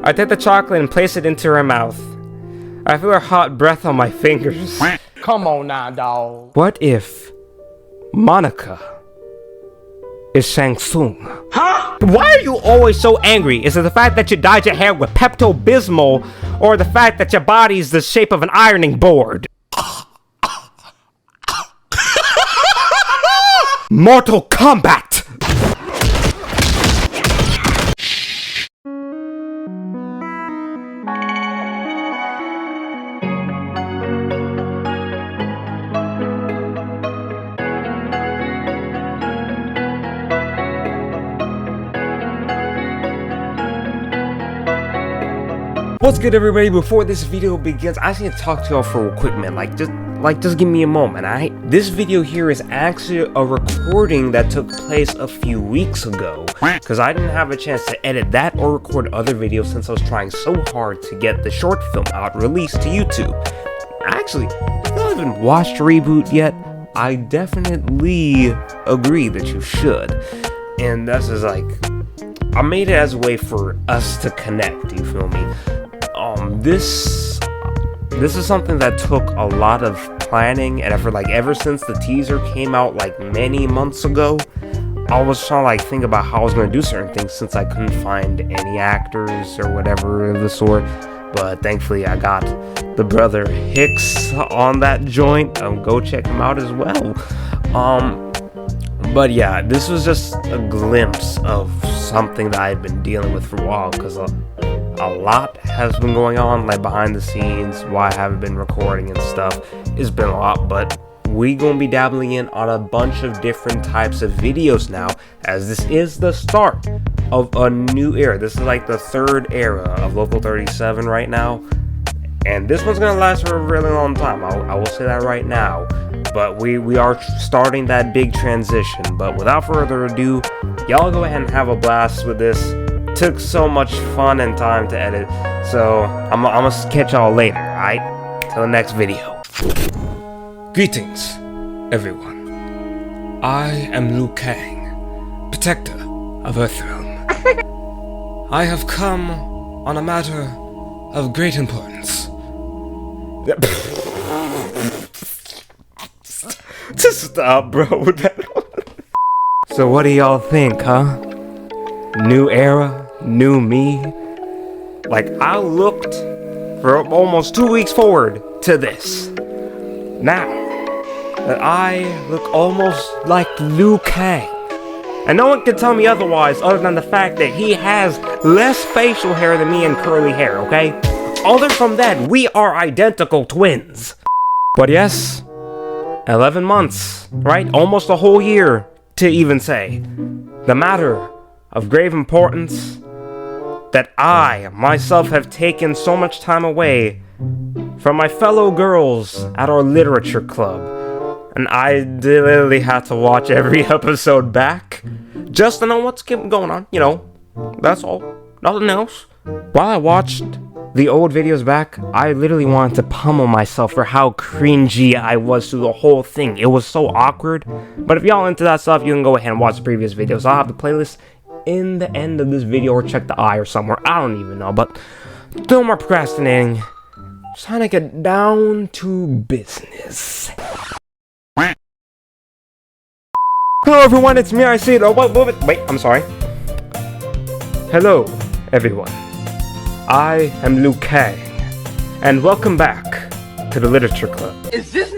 I take the chocolate and place it into her mouth. I feel her hot breath on my fingers. Come on now, dawg. What if Monica is Shang Tsung? Huh? Why are you always so angry? Is it the fact that you dyed your hair with Pepto-Bismol, or the fact that your body is the shape of an ironing board? Mortal Kombat! What's good, everybody? Before this video begins, I just need to talk to y'all for a quick minute. Just give me a moment, alright? This video here is actually a recording that took place a few weeks ago, because I didn't have a chance to edit that or record other videos since I was trying so hard to get the short film out released to YouTube. Actually, if you haven't watched Reboot yet, I definitely agree that you should. And this is like, I made it as a way for us to connect, you feel me? This is something that took a lot of planning and effort. Like, ever since the teaser came out like many months ago, I was trying to think about how I was going to do certain things since I couldn't find any actors or whatever of the sort. But thankfully I got the brother Hicks on that joint. Go check him out as well. But yeah, this was just a glimpse of something that I've been dealing with for a while, because a lot has been going on, like behind the scenes, why I haven't been recording and stuff. It's been a lot, but we gonna be dabbling in on a bunch of different types of videos now, as this is the start of a new era. This is like the third era of Local 37 right now, and this one's gonna last for a really long time. I will say that right now. But we are starting that big transition. But without further ado, y'all go ahead and have a blast with this. Took so much fun and time to edit, so I'm gonna catch y'all later, alright? Till the next video. Greetings, everyone. I am KANG, protector of Earthrealm. I have come on a matter of great importance. Just stop, bro. So what do y'all think, huh? New era, new me. Like, I looked for almost 2 weeks forward to this. Now that I look almost like Liu Kang, and no one can tell me otherwise other than the fact that he has less facial hair than me and curly hair, okay? Other from that, we are identical twins. But yes, 11 months, right? Almost a whole year to even say. The matter of grave importance that I, myself, have taken so much time away from my fellow girls at our literature club. And I literally had to watch every episode back just to know what's going on, you know. That's all. Nothing else. While I watched the old videos back, I literally wanted to pummel myself for how cringy I was through the whole thing. It was so awkward. But if y'all into that stuff, you can go ahead and watch the previous videos. I'll have the playlist in the end of this video, or check the eye or somewhere. I don't even know, but no more procrastinating. Just trying to get down to business. Hello everyone, it's me, I see it. Oh, wait, I'm sorry. Hello everyone. I am Liu Kang, and welcome back to the Literature Club.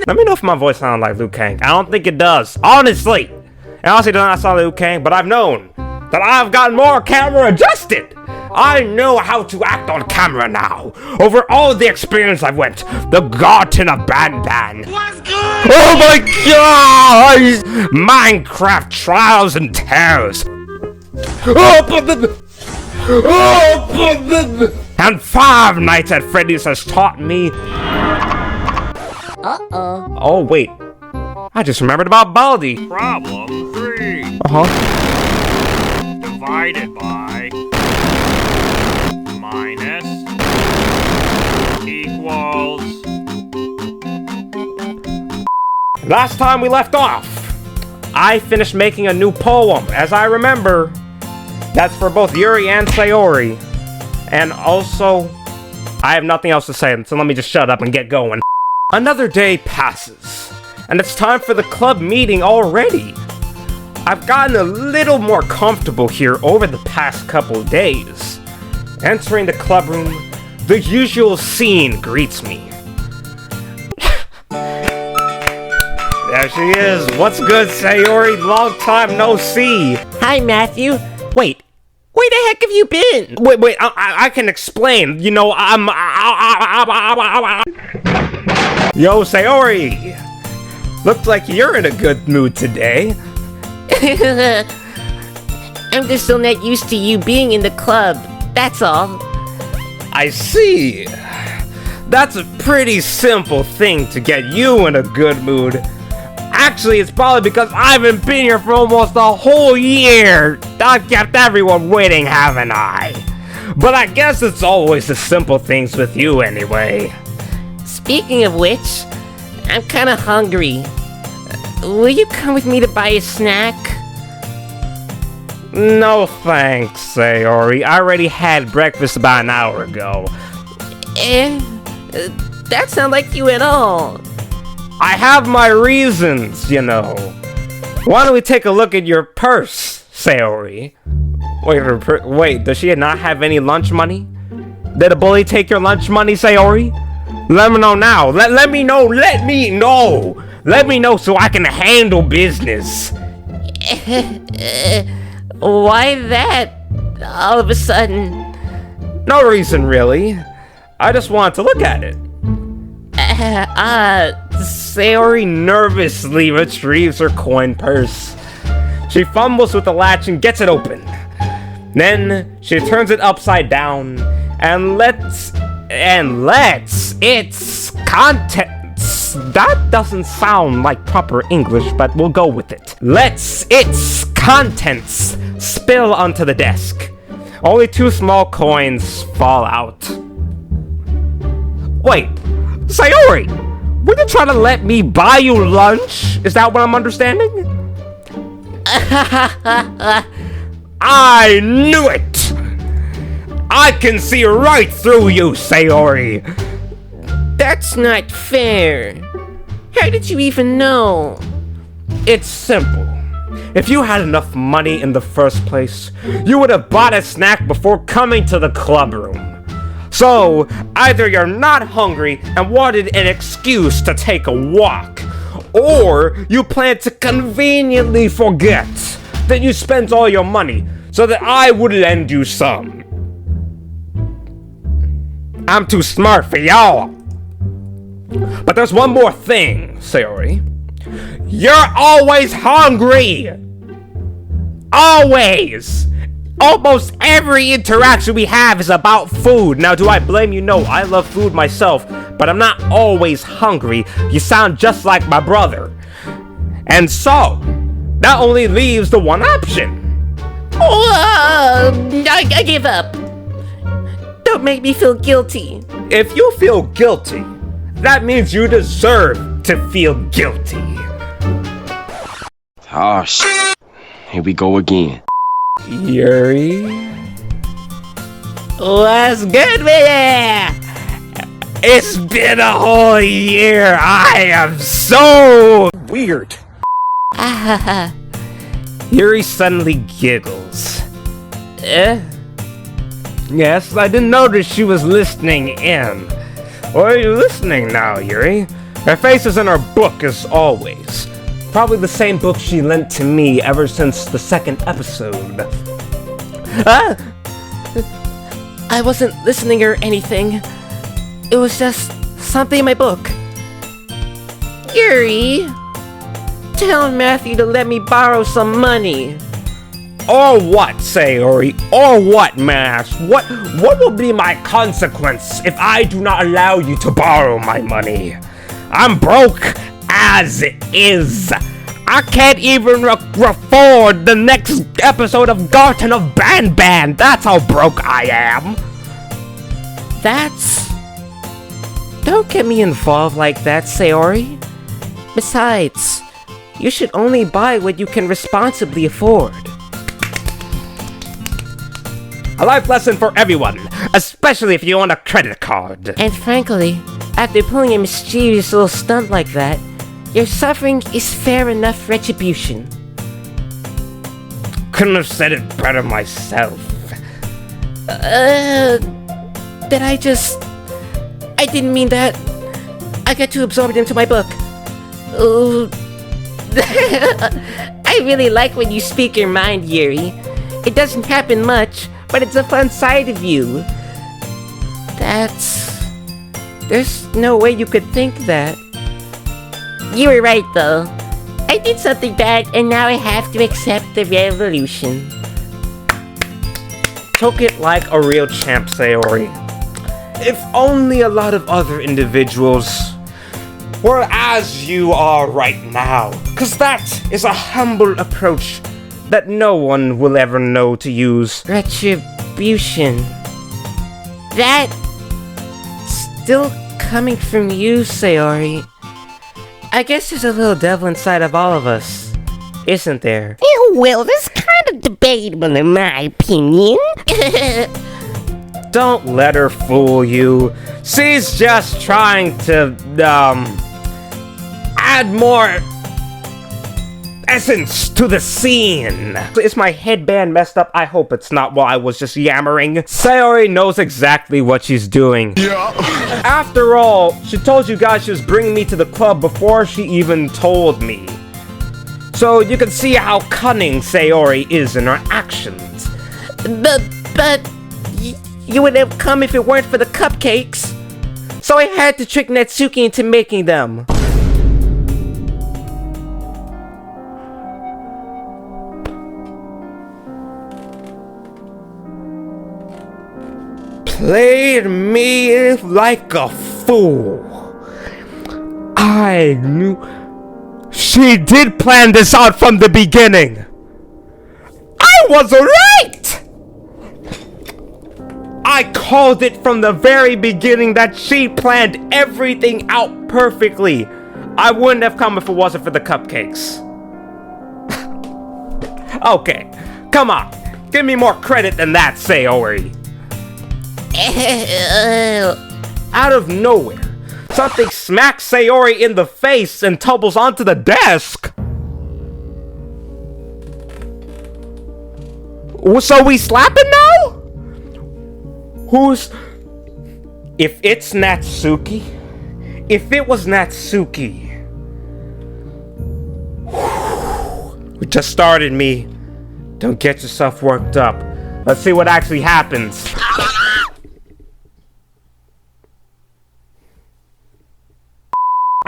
Let me know if my voice sounds like Liu Kang. I don't think it does, honestly. And honestly, don't I sound like Liu Kang, but I've known that I've gotten more camera adjusted. I know how to act on camera now. Over all the experience I've went, the Garden of Banban. What's good? Oh my gosh! Minecraft Trials and Terrors. And 5 Nights at Freddy's has taught me. Oh wait, I just remembered about Baldi. Problem 3. Divided by minus equals. Last time we left off, I finished making a new poem. As I remember, that's for both Yuri and Sayori. And also, I have nothing else to say, so let me just shut up and get going. Another day passes, and it's time for the club meeting already. I've gotten a little more comfortable here over the past couple days. Entering the club room, the usual scene greets me. There she is. What's good, Sayori? Long time no see. Hi, Matthew. Wait, where the heck have you been? Wait, I can explain. You know, Yo, Sayori! Looks like you're in a good mood today. I'm just still not used to you being in the club, that's all. I see. That's a pretty simple thing to get you in a good mood. Actually, it's probably because I haven't been here for almost a whole year. I've kept everyone waiting, haven't I? But I guess it's always the simple things with you anyway. Speaking of which, I'm kinda hungry. Will you come with me to buy a snack? No thanks, Sayori. I already had breakfast about an hour ago. That's not like you at all. I have my reasons, you know. Why don't we take a look at your purse, Sayori? Wait, does she not have any lunch money? Did a bully take your lunch money, Sayori? Let me know now. Let me know. Let me know. Let me know so I can handle business. Why that? All of a sudden? No reason, really. I just wanted to look at it. Sayori nervously retrieves her coin purse. She fumbles with the latch and gets it open. Then she turns it upside down and lets its contents. That doesn't sound like proper English, but we'll go with it. Lets its contents spill onto the desk. Only 2 small coins fall out. Wait, Sayori, were you trying to let me buy you lunch? Is that what I'm understanding? I knew it! I can see right through you, Sayori! That's not fair. How did you even know? It's simple. If you had enough money in the first place, you would have bought a snack before coming to the club room. So, either you're not hungry and wanted an excuse to take a walk, or you plan to conveniently forget that you spent all your money so that I would lend you some. I'm too smart for y'all. But there's one more thing, Sayori. You're always hungry! Always! Almost every interaction we have is about food. Now, do I blame you? No, I love food myself, but I'm not always hungry. You sound just like my brother. And so, that only leaves the one option. I give up. Don't make me feel guilty. If you feel guilty, that means you deserve to feel guilty. Oh, shit. Here we go again. Yuri? What's good with it? It's been a whole year. I am so weird. Yuri suddenly giggles. Yes, I didn't notice she was listening in. Why are you listening now, Yuri? Her face is in her book as always. Probably the same book she lent to me ever since the 2nd episode. I wasn't listening or anything. It was just something in my book. Yuri, tell Matthew to let me borrow some money. Or what, Sayori? Or what, Mash? What will be my consequence if I do not allow you to borrow my money? I'm broke as is. I can't even afford the next episode of Garten of Ban. That's how broke I am. Don't get me involved like that, Sayori. Besides, you should only buy what you can responsibly afford. A life lesson for everyone, especially if you own a credit card. And frankly, after pulling a mischievous little stunt like that, your suffering is fair enough retribution. Couldn't have said it better myself. I didn't mean that. I got too absorbed into my book. Ooh. I really like when you speak your mind, Yuri. It doesn't happen much, but it's a fun side of you. There's no way you could think that. You were right, though. I did something bad, and now I have to accept the revolution. Took it like a real champ, Sayori. If only a lot of other individuals were as you are right now. Cause that is a humble approach that no one will ever know to use. Retribution. That still coming from you, Sayori. I guess there's a little devil inside of all of us, isn't there? Well, that's kind of debatable in my opinion. Don't let her fool you. She's just trying to, add more essence to the scene. Is my headband messed up? I hope it's not while I was just yammering. Sayori knows exactly what she's doing. Yeah. After all, she told you guys she was bringing me to the club before she even told me. So you can see how cunning Sayori is in her actions. But you would have come if it weren't for the cupcakes. So I had to trick Natsuki into making them. Played me like a fool. I knew she did plan this out from the beginning. I was right! I called it from the very beginning that she planned everything out perfectly. I wouldn't have come if it wasn't for the cupcakes. Okay, come on. Give me more credit than that, Sayori. Out of nowhere, something smacks Sayori in the face and tumbles onto the desk. So we slapping now? Who's... If it's Natsuki... If it was Natsuki... We just started, me. Don't get yourself worked up. Let's see what actually happens.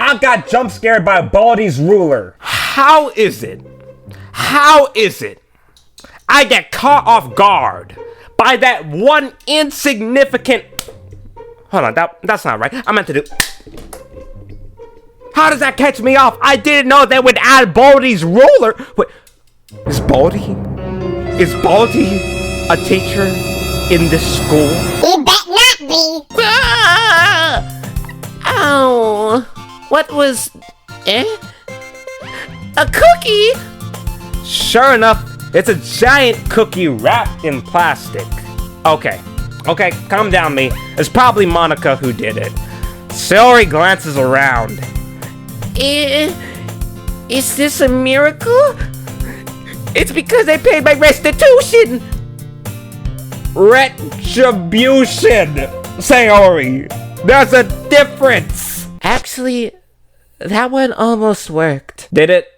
I got jump scared by Baldy's ruler. How is it I get caught off guard by that one insignificant... Hold on, that's not right. I meant to do... How does that catch me off? I didn't know they would add Baldy's ruler. Wait, is Baldy a teacher in this school? You bet not be. Ah! Ow! What was... A cookie? Sure enough, it's a giant cookie wrapped in plastic. Okay, calm down, me. It's probably Monica who did it. Sayori glances around. Is this a miracle? It's because I paid my restitution! Retribution! Sayori! There's a difference! Actually, that one almost worked. Did it?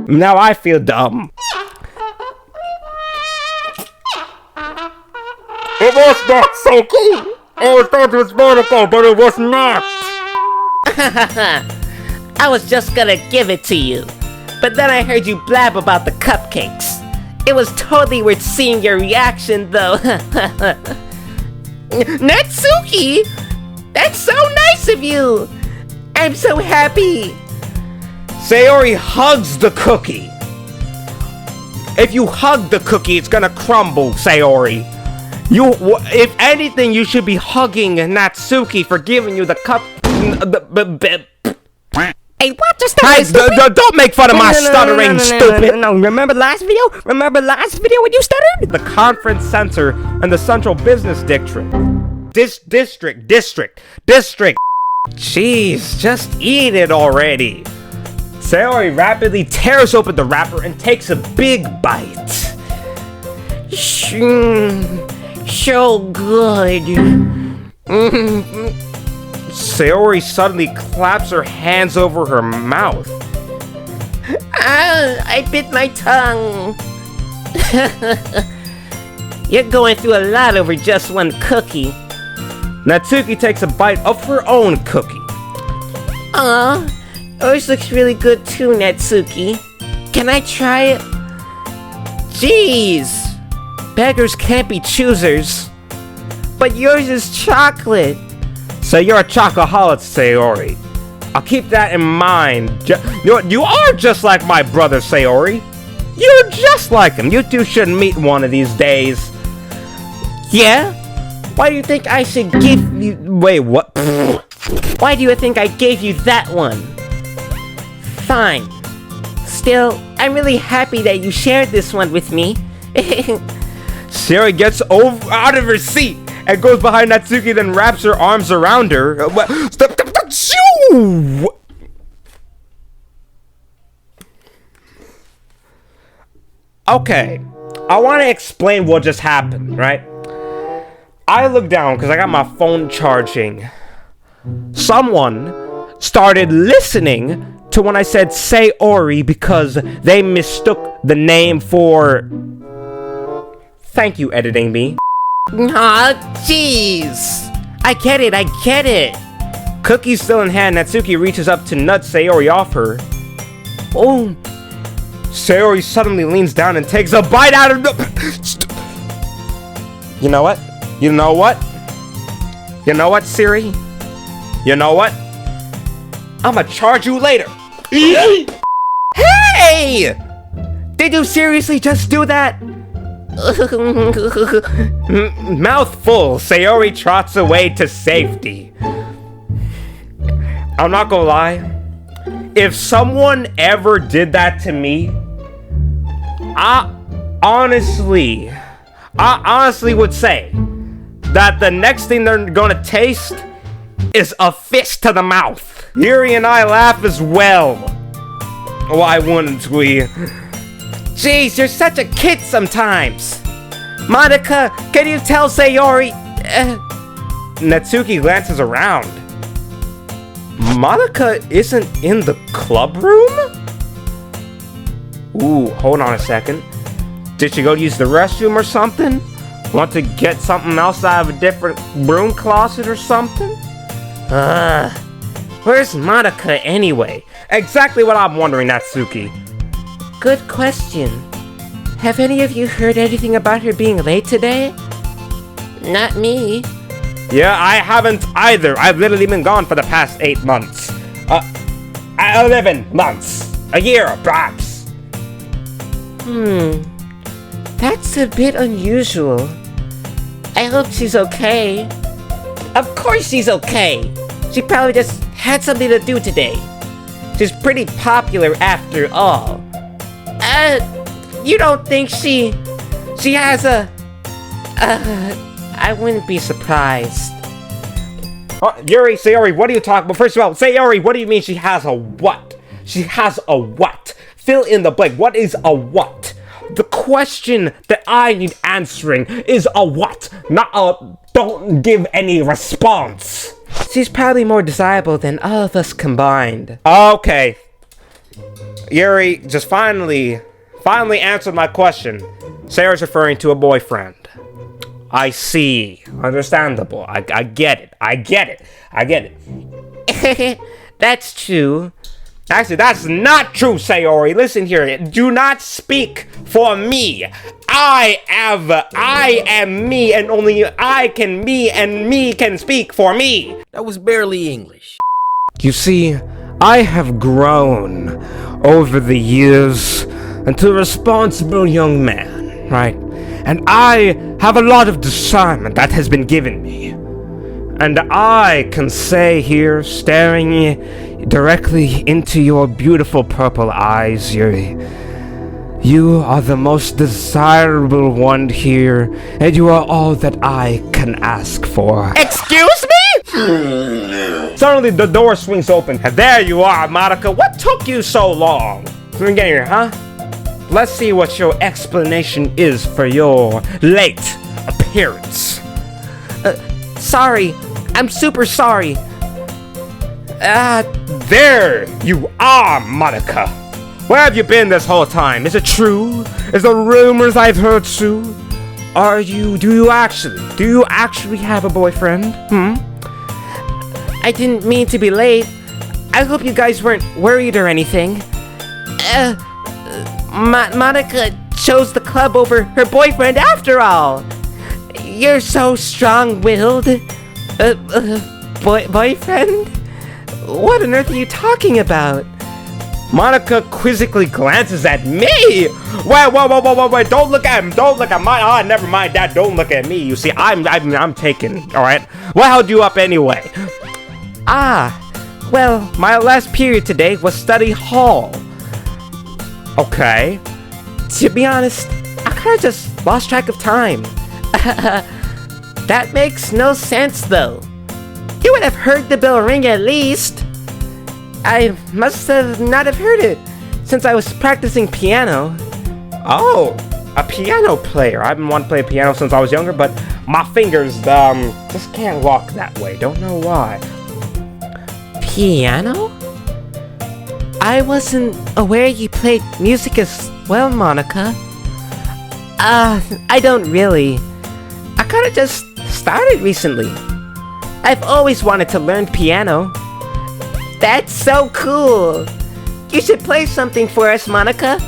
Now I feel dumb. It was not Soki! I thought it was Monica, but it was not! I was just gonna give it to you. But then I heard you blab about the cupcakes. It was totally worth seeing your reaction, though. Natsuki! That's so nice of you! I'm so happy. Sayori hugs the cookie. If you hug the cookie, it's gonna crumble, Sayori. If anything, you should be hugging Natsuki for giving you the cup. Hey, what? Just Don't make fun of my stuttering, stupid. No, remember last video? Remember last video when you stuttered? The conference center and the central business district. District. Jeez, just eat it already. Sayori rapidly tears open the wrapper and takes a big bite. So good. Sayori suddenly claps her hands over her mouth. I bit my tongue. You're going through a lot over just one cookie. Natsuki takes a bite of her own cookie. Aw, yours looks really good too, Natsuki. Can I try it? Jeez, beggars can't be choosers. But yours is chocolate. So you're a chocoholic, Sayori. I'll keep that in mind. You are just like my brother, Sayori. You're just like him. You two should meet one of these days. Yeah? Why do you think I should give you... Wait, what? Why do you think I gave you that one? Fine. Still, I'm really happy that you shared this one with me. Sayori gets out of her seat and goes behind Natsuki, then wraps her arms around her. Okay, I want to explain what just happened, right? I looked down because I got my phone charging. Someone started listening to when I said Sayori because they mistook the name for... Thank you, editing me. Aw, jeez. I get it. Cookie still in hand, Natsuki reaches up to nut Sayori off her. Oh. Sayori suddenly leans down and takes a bite out of the... You know what? Siri? You know what? I'ma charge you later. Hey! Did you seriously just do that? Mouthful, Sayori trots away to safety. I'm not gonna lie. If someone ever did that to me, I honestly would say that the next thing they're gonna taste is a fist to the mouth. Yuri and I laugh as well. Why wouldn't we? Jeez, you're such a kid sometimes. Monica, can you tell Sayori... Natsuki glances around. Monica isn't in the club room? Ooh, hold on a second. Did she go use the restroom or something? Want to get something else out of a different broom closet or something? Where's Monica anyway? Exactly what I'm wondering, Natsuki. Good question. Have any of you heard anything about her being late today? Not me. Yeah, I haven't either. I've literally been gone for the past 8 months. 11 months. A year, perhaps. That's a bit unusual. I hope she's okay. Of course she's okay. She probably just had something to do today. She's pretty popular after all. You don't think she has a... I wouldn't be surprised. Yuri, Sayori, what are you talking about? First of all, Sayori, what do you mean she has a what? She has a what? Fill in the blank. What is a what? The question that I need answering is a what, not a don't give any response. She's probably more desirable than all of us combined. Okay. Yuri, just finally answered my question. Sarah's referring to a boyfriend. I see. Understandable. I get it. That's true. Actually, that's not true, Sayori. Listen here. Do not speak for me. I am me, and only I can me, and me can speak for me. That was barely English. You see, I have grown over the years into a responsible young man, right? And I have a lot of discernment that has been given me. And I can say here, staring directly into your beautiful purple eyes, Yuri, you are the most desirable one here, and you are all that I can ask for. Excuse me? Suddenly the door swings open, and there you are, Monica. What took you so long? Let me get here, huh? Let's see what your explanation is for your late appearance. Sorry. I'm super sorry. There you are, Monica. Where have you been this whole time? Is it true? Is the rumors I've heard true? Do you actually have a boyfriend? I didn't mean to be late. I hope you guys weren't worried or anything. Monica chose the club over her boyfriend after all. You're so strong-willed. Boyfriend? What on earth are you talking about? Monica quizzically glances at me. Wait! Don't look at him. Don't look at my. Never mind that. Don't look at me. You see, I'm taken. All right. What held you up anyway? Well, my last period today was study hall. Okay. To be honest, I kinda just lost track of time. That makes no sense, though. You would have heard the bell ring at least. I must have not have heard it, since I was practicing piano. Oh, a piano player. I've been wanting to play piano since I was younger, but my fingers, just can't walk that way. Don't know why. Piano? I wasn't aware you played music as well, Monica. I don't really. I kinda just started recently. I've always wanted to learn piano. That's so cool. You should play something for us, Monica.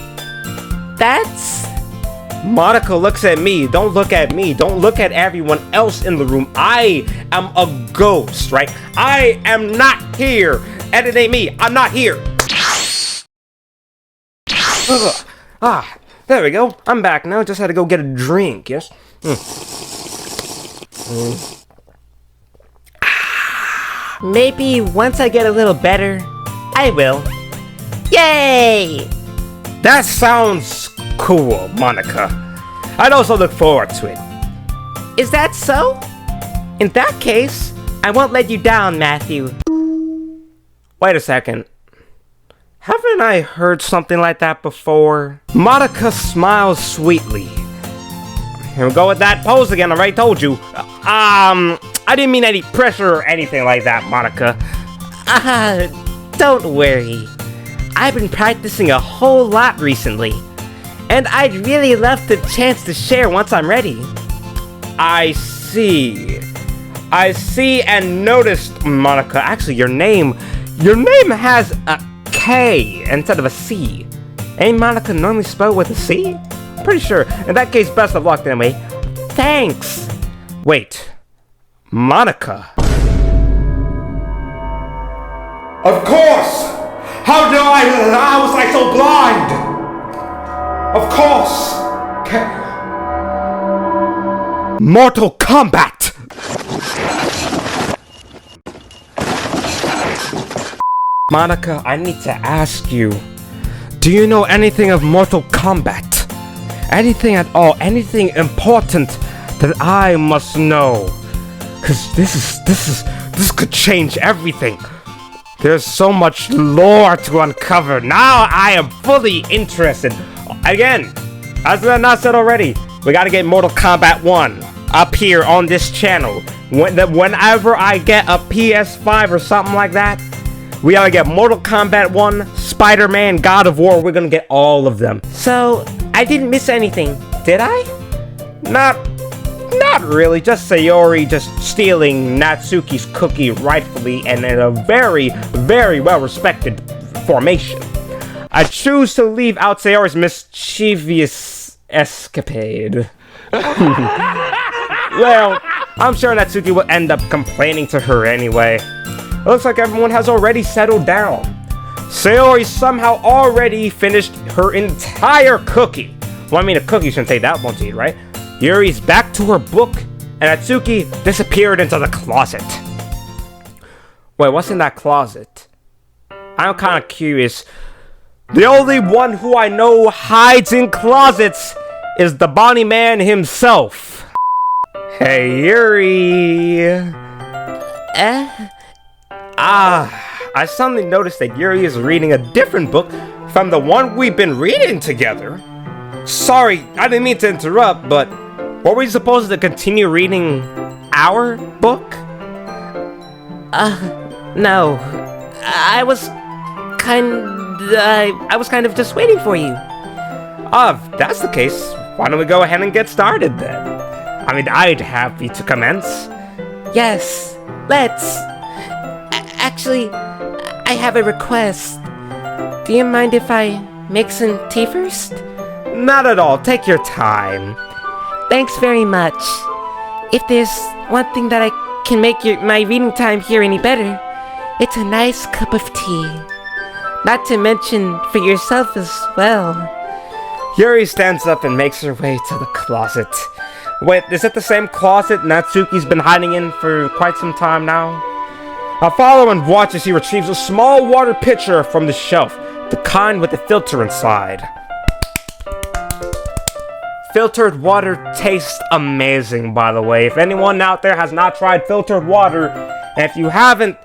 Monica looks at me. Don't look at me. Don't look at everyone else in the room. I am a ghost, right? I am not here. And it ain't me. I'm not here. There we go. I'm back now. Just had to go get a drink, yes? Maybe once I get a little better, I will. Yay! That sounds cool, Monica. I'd also look forward to it. Is that so? In that case, I won't let you down, Matthew. Wait a second. Haven't I heard something like that before? Monica smiles sweetly. Here we go with that pose again, I already told you. I didn't mean any pressure or anything like that, Monica. Don't worry. I've been practicing a whole lot recently, and I'd really love the chance to share once I'm ready. I see and noticed, Monica. Actually, your name has a K instead of a C. Ain't Monica normally spelled with a C? Pretty sure. In that case, best of luck anyway. Thanks. Wait. Monica. Of course! How was I so blind? Of course! Mortal Kombat! Monica, I need to ask you. Do you know anything of Mortal Kombat? Anything at all? Anything important that I must know? Cause this could change everything. There's so much lore to uncover. Now I am fully interested. Again, as I not said already, we gotta get Mortal Kombat 1 up here on this channel. Whenever I get a PS5 or something like that, we gotta get Mortal Kombat 1, Spider-Man, God of War. We're gonna get all of them. So, I didn't miss anything, did I? Not really, just Sayori just stealing Natsuki's cookie rightfully and in a very, very well-respected formation. I choose to leave out Sayori's mischievous escapade. Well, I'm sure Natsuki will end up complaining to her anyway. It looks like everyone has already settled down. Sayori somehow already finished her entire cookie. Well, I mean, a cookie shouldn't take that long to eat, right? Yuri's back to her book, and Atsuki disappeared into the closet. Wait, what's in that closet? I'm kind of curious. The only one who I know hides in closets is the Bonnie Man himself. Hey, Yuri. I suddenly noticed that Yuri is reading a different book from the one we've been reading together. Sorry, I didn't mean to interrupt, but were we supposed to continue reading our book? No. I was kind of just waiting for you. If that's the case, why don't we go ahead and get started then? I mean, I'd happy to commence. Yes, let's. Actually, I have a request. Do you mind if I make some tea first? Not at all, take your time. Thanks very much. If there's one thing that I can make my reading time here any better, it's a nice cup of tea. Not to mention for yourself as well. Yuri stands up and makes her way to the closet. Wait, is it the same closet Natsuki's been hiding in for quite some time now? I follow and watch as he retrieves a small water pitcher from the shelf, the kind with the filter inside. Filtered water tastes amazing, by the way. If anyone out there has not tried filtered water, and if you haven't,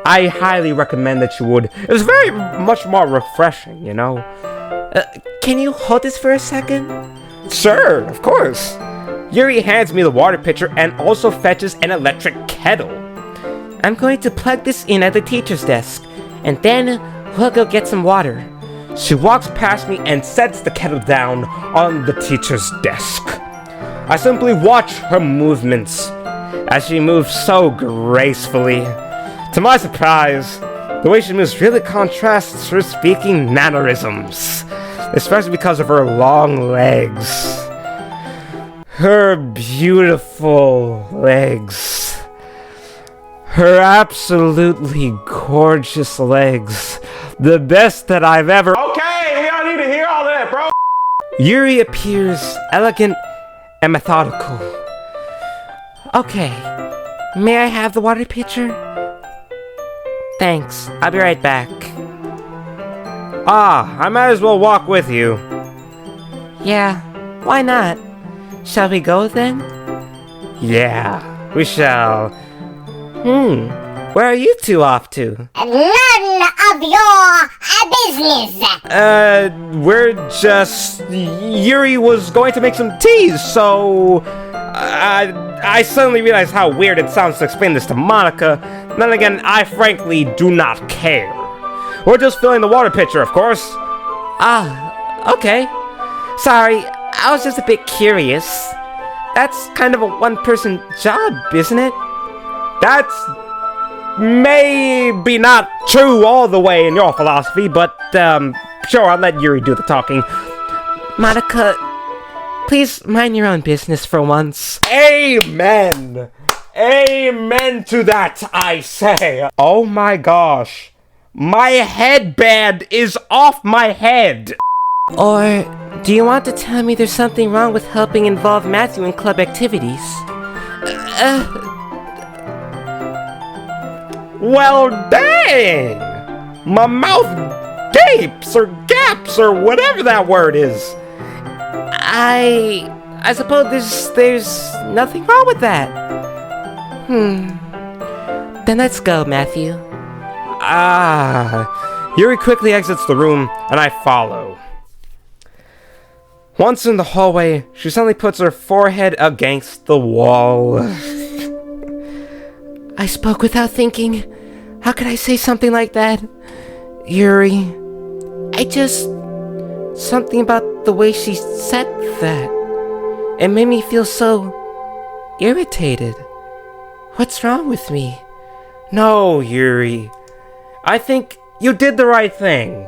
I highly recommend that you would. It's very much more refreshing, you know? Can you hold this for a second? Sure, of course. Yuri hands me the water pitcher and also fetches an electric kettle. I'm going to plug this in at the teacher's desk, and then we'll go get some water. She walks past me and sets the kettle down on the teacher's desk. I simply watch her movements as she moves so gracefully. To my surprise, the way she moves really contrasts her speaking mannerisms, especially because of her long legs. Her beautiful legs. Her absolutely gorgeous legs. The best that I've ever... Okay, we don't need to hear all that, bro. Yuri appears elegant and methodical. Okay, may I have the water pitcher? Thanks, I'll be right back. I might as well walk with you. Yeah, why not? Shall we go then? Yeah, we shall. Where are you two off to? None of your business. We're just... Yuri was going to make some tea, so... I suddenly realized how weird it sounds to explain this to Monica. Then again, I frankly do not care. We're just filling the water pitcher, of course. Okay. Sorry, I was just a bit curious. That's kind of a one-person job, isn't it? That's maybe not true all the way in your philosophy, but, sure, I'll let Yuri do the talking. Monica, please mind your own business for once. Amen! Amen to that, I say! Oh my gosh. My headband is off my head! Or do you want to tell me there's something wrong with helping involve Matthew in club activities? Well, dang! My mouth gapes or gaps or whatever that word is. I suppose there's nothing wrong with that. Then let's go, Matthew. Yuri quickly exits the room, and I follow. Once in the hallway, she suddenly puts her forehead against the wall. I spoke without thinking. How could I say something like that? Yuri, something about the way she said that. It made me feel so irritated. What's wrong with me? No, Yuri. I think you did the right thing.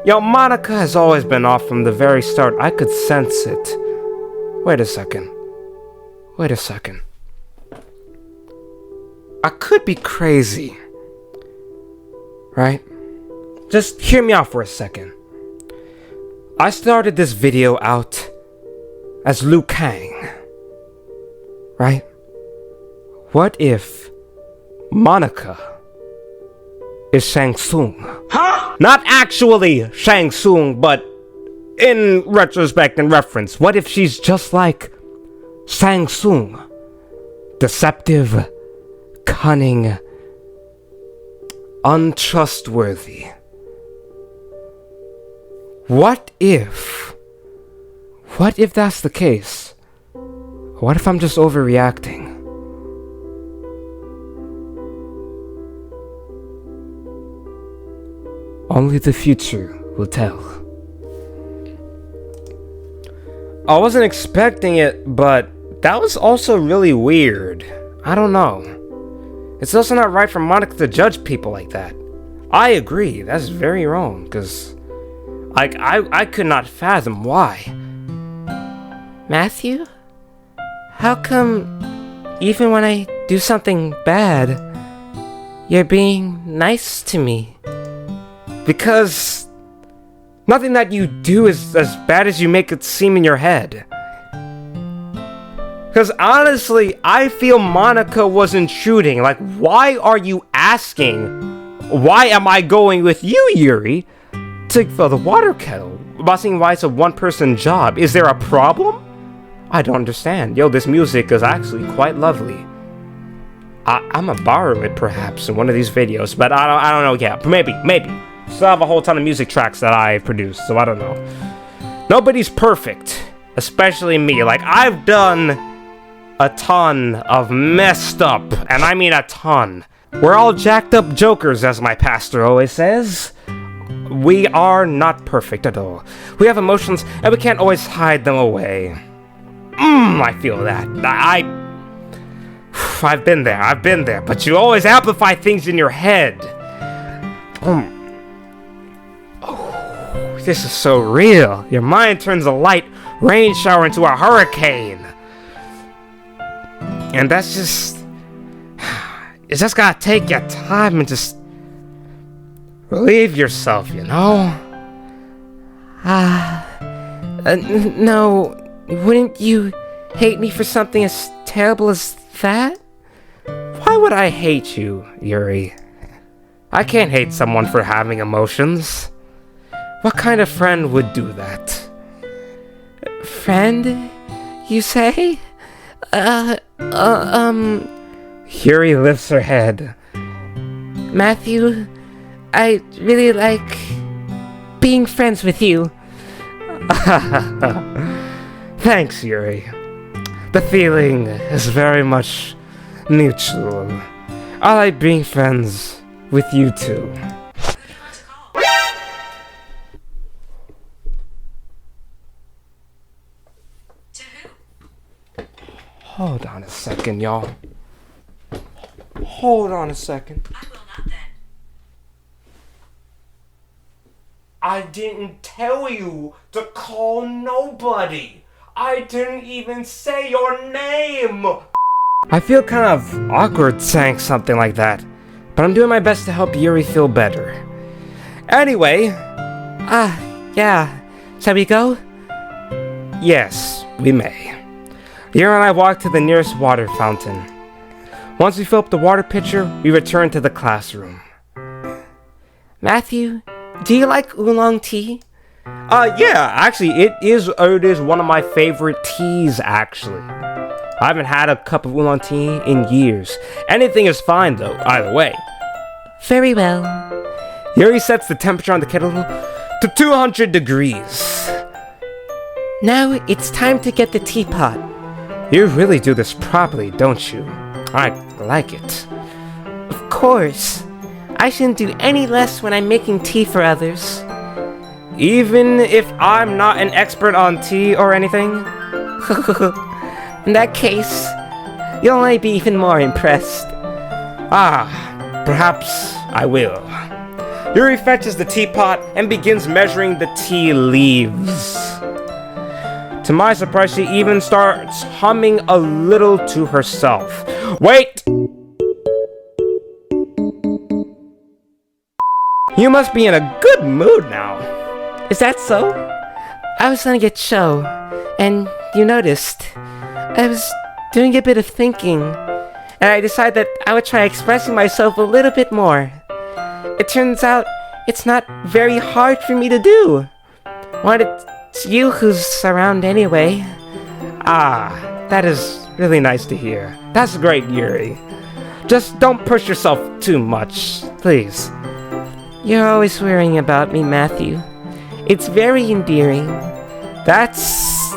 Yo, Monica has always been off from the very start. I could sense it. Wait a second. I could be crazy, right? Just hear me out for a second. I started this video out as KANG, right? What if Monica is Shang Tsung? Huh? Not actually Shang Tsung, but in retrospect and reference, what if she's just like Shang Tsung? Deceptive, cunning, untrustworthy. What if that's the case? What if I'm just overreacting? Only the future will tell. I wasn't expecting it, but that was also really weird. I don't know. It's also not right for Monica to judge people like that. I agree, that's very wrong, because I could not fathom why. Matthew? How come, even when I do something bad, you're being nice to me? Because nothing that you do is as bad as you make it seem in your head. Because honestly, I feel Monica was intruding. Like, why are you asking? Why am I going with you, Yuri, to fill the water kettle? About saying why it's a one-person job. Is there a problem? I don't understand. Yo, this music is actually quite lovely. I'm gonna borrow it perhaps in one of these videos, but I don't know yet. Maybe. Still have a whole ton of music tracks that I've produced, so I don't know. Nobody's perfect, especially me. Like, I've done a ton of messed up, and I mean a ton. We're all jacked up jokers, as my pastor always says. We are not perfect at all. We have emotions, and we can't always hide them away. I feel that. I've been there, but you always amplify things in your head. This is so real. Your mind turns a light rain shower into a hurricane. And that's just... It's just gotta take your time and just... relieve yourself, you know? No, wouldn't you hate me for something as terrible as that? Why would I hate you, Yuri? I can't hate someone for having emotions. What kind of friend would do that? Friend, you say? Yuri lifts her head. Matthew, I really like being friends with you. Thanks, Yuri. The feeling is very much mutual. I like being friends with you too. Hold on a second, y'all. Hold on a second. I will not then. I didn't tell you to call nobody. I didn't even say your name. I feel kind of awkward saying something like that, but I'm doing my best to help Yuri feel better. Anyway, yeah. Shall we go? yes, we may. Yuri and I walked to the nearest water fountain. Once we fill up the water pitcher, we return to the classroom. Matthew, do you like oolong tea? Yeah, actually, it is one of my favorite teas, actually. I haven't had a cup of oolong tea in years. Anything is fine, though, either way. Very well. Yuri sets the temperature on the kettle to 200 degrees. Now it's time to get the teapot. You really do this properly, don't you? I like it. Of course. I shouldn't do any less when I'm making tea for others. Even if I'm not an expert on tea or anything? In that case, you'll only be even more impressed. Perhaps I will. Yuri fetches the teapot and begins measuring the tea leaves. To my surprise, she even starts humming a little to herself. Wait! You must be in a good mood now. Is that so? I was on a show, and you noticed. I was doing a bit of thinking, and I decided that I would try expressing myself a little bit more. It turns out it's not very hard for me to do. Well, it's you who's around anyway. Ah, that is really nice to hear. That's great, Yuri. Just don't push yourself too much, please. You're always worrying about me, Matthew. It's very endearing. That's...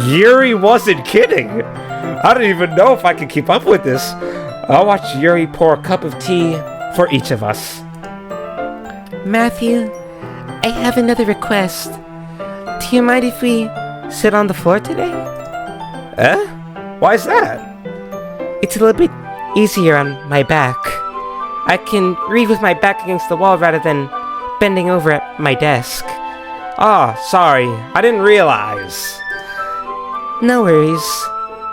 Yuri wasn't kidding. I don't even know if I can keep up with this. I'll watch Yuri pour a cup of tea for each of us. Matthew, I have another request. Do you mind if we sit on the floor today? Why is that? It's a little bit easier on my back. I can read with my back against the wall rather than bending over at my desk. Ah, sorry. I didn't realize. No worries.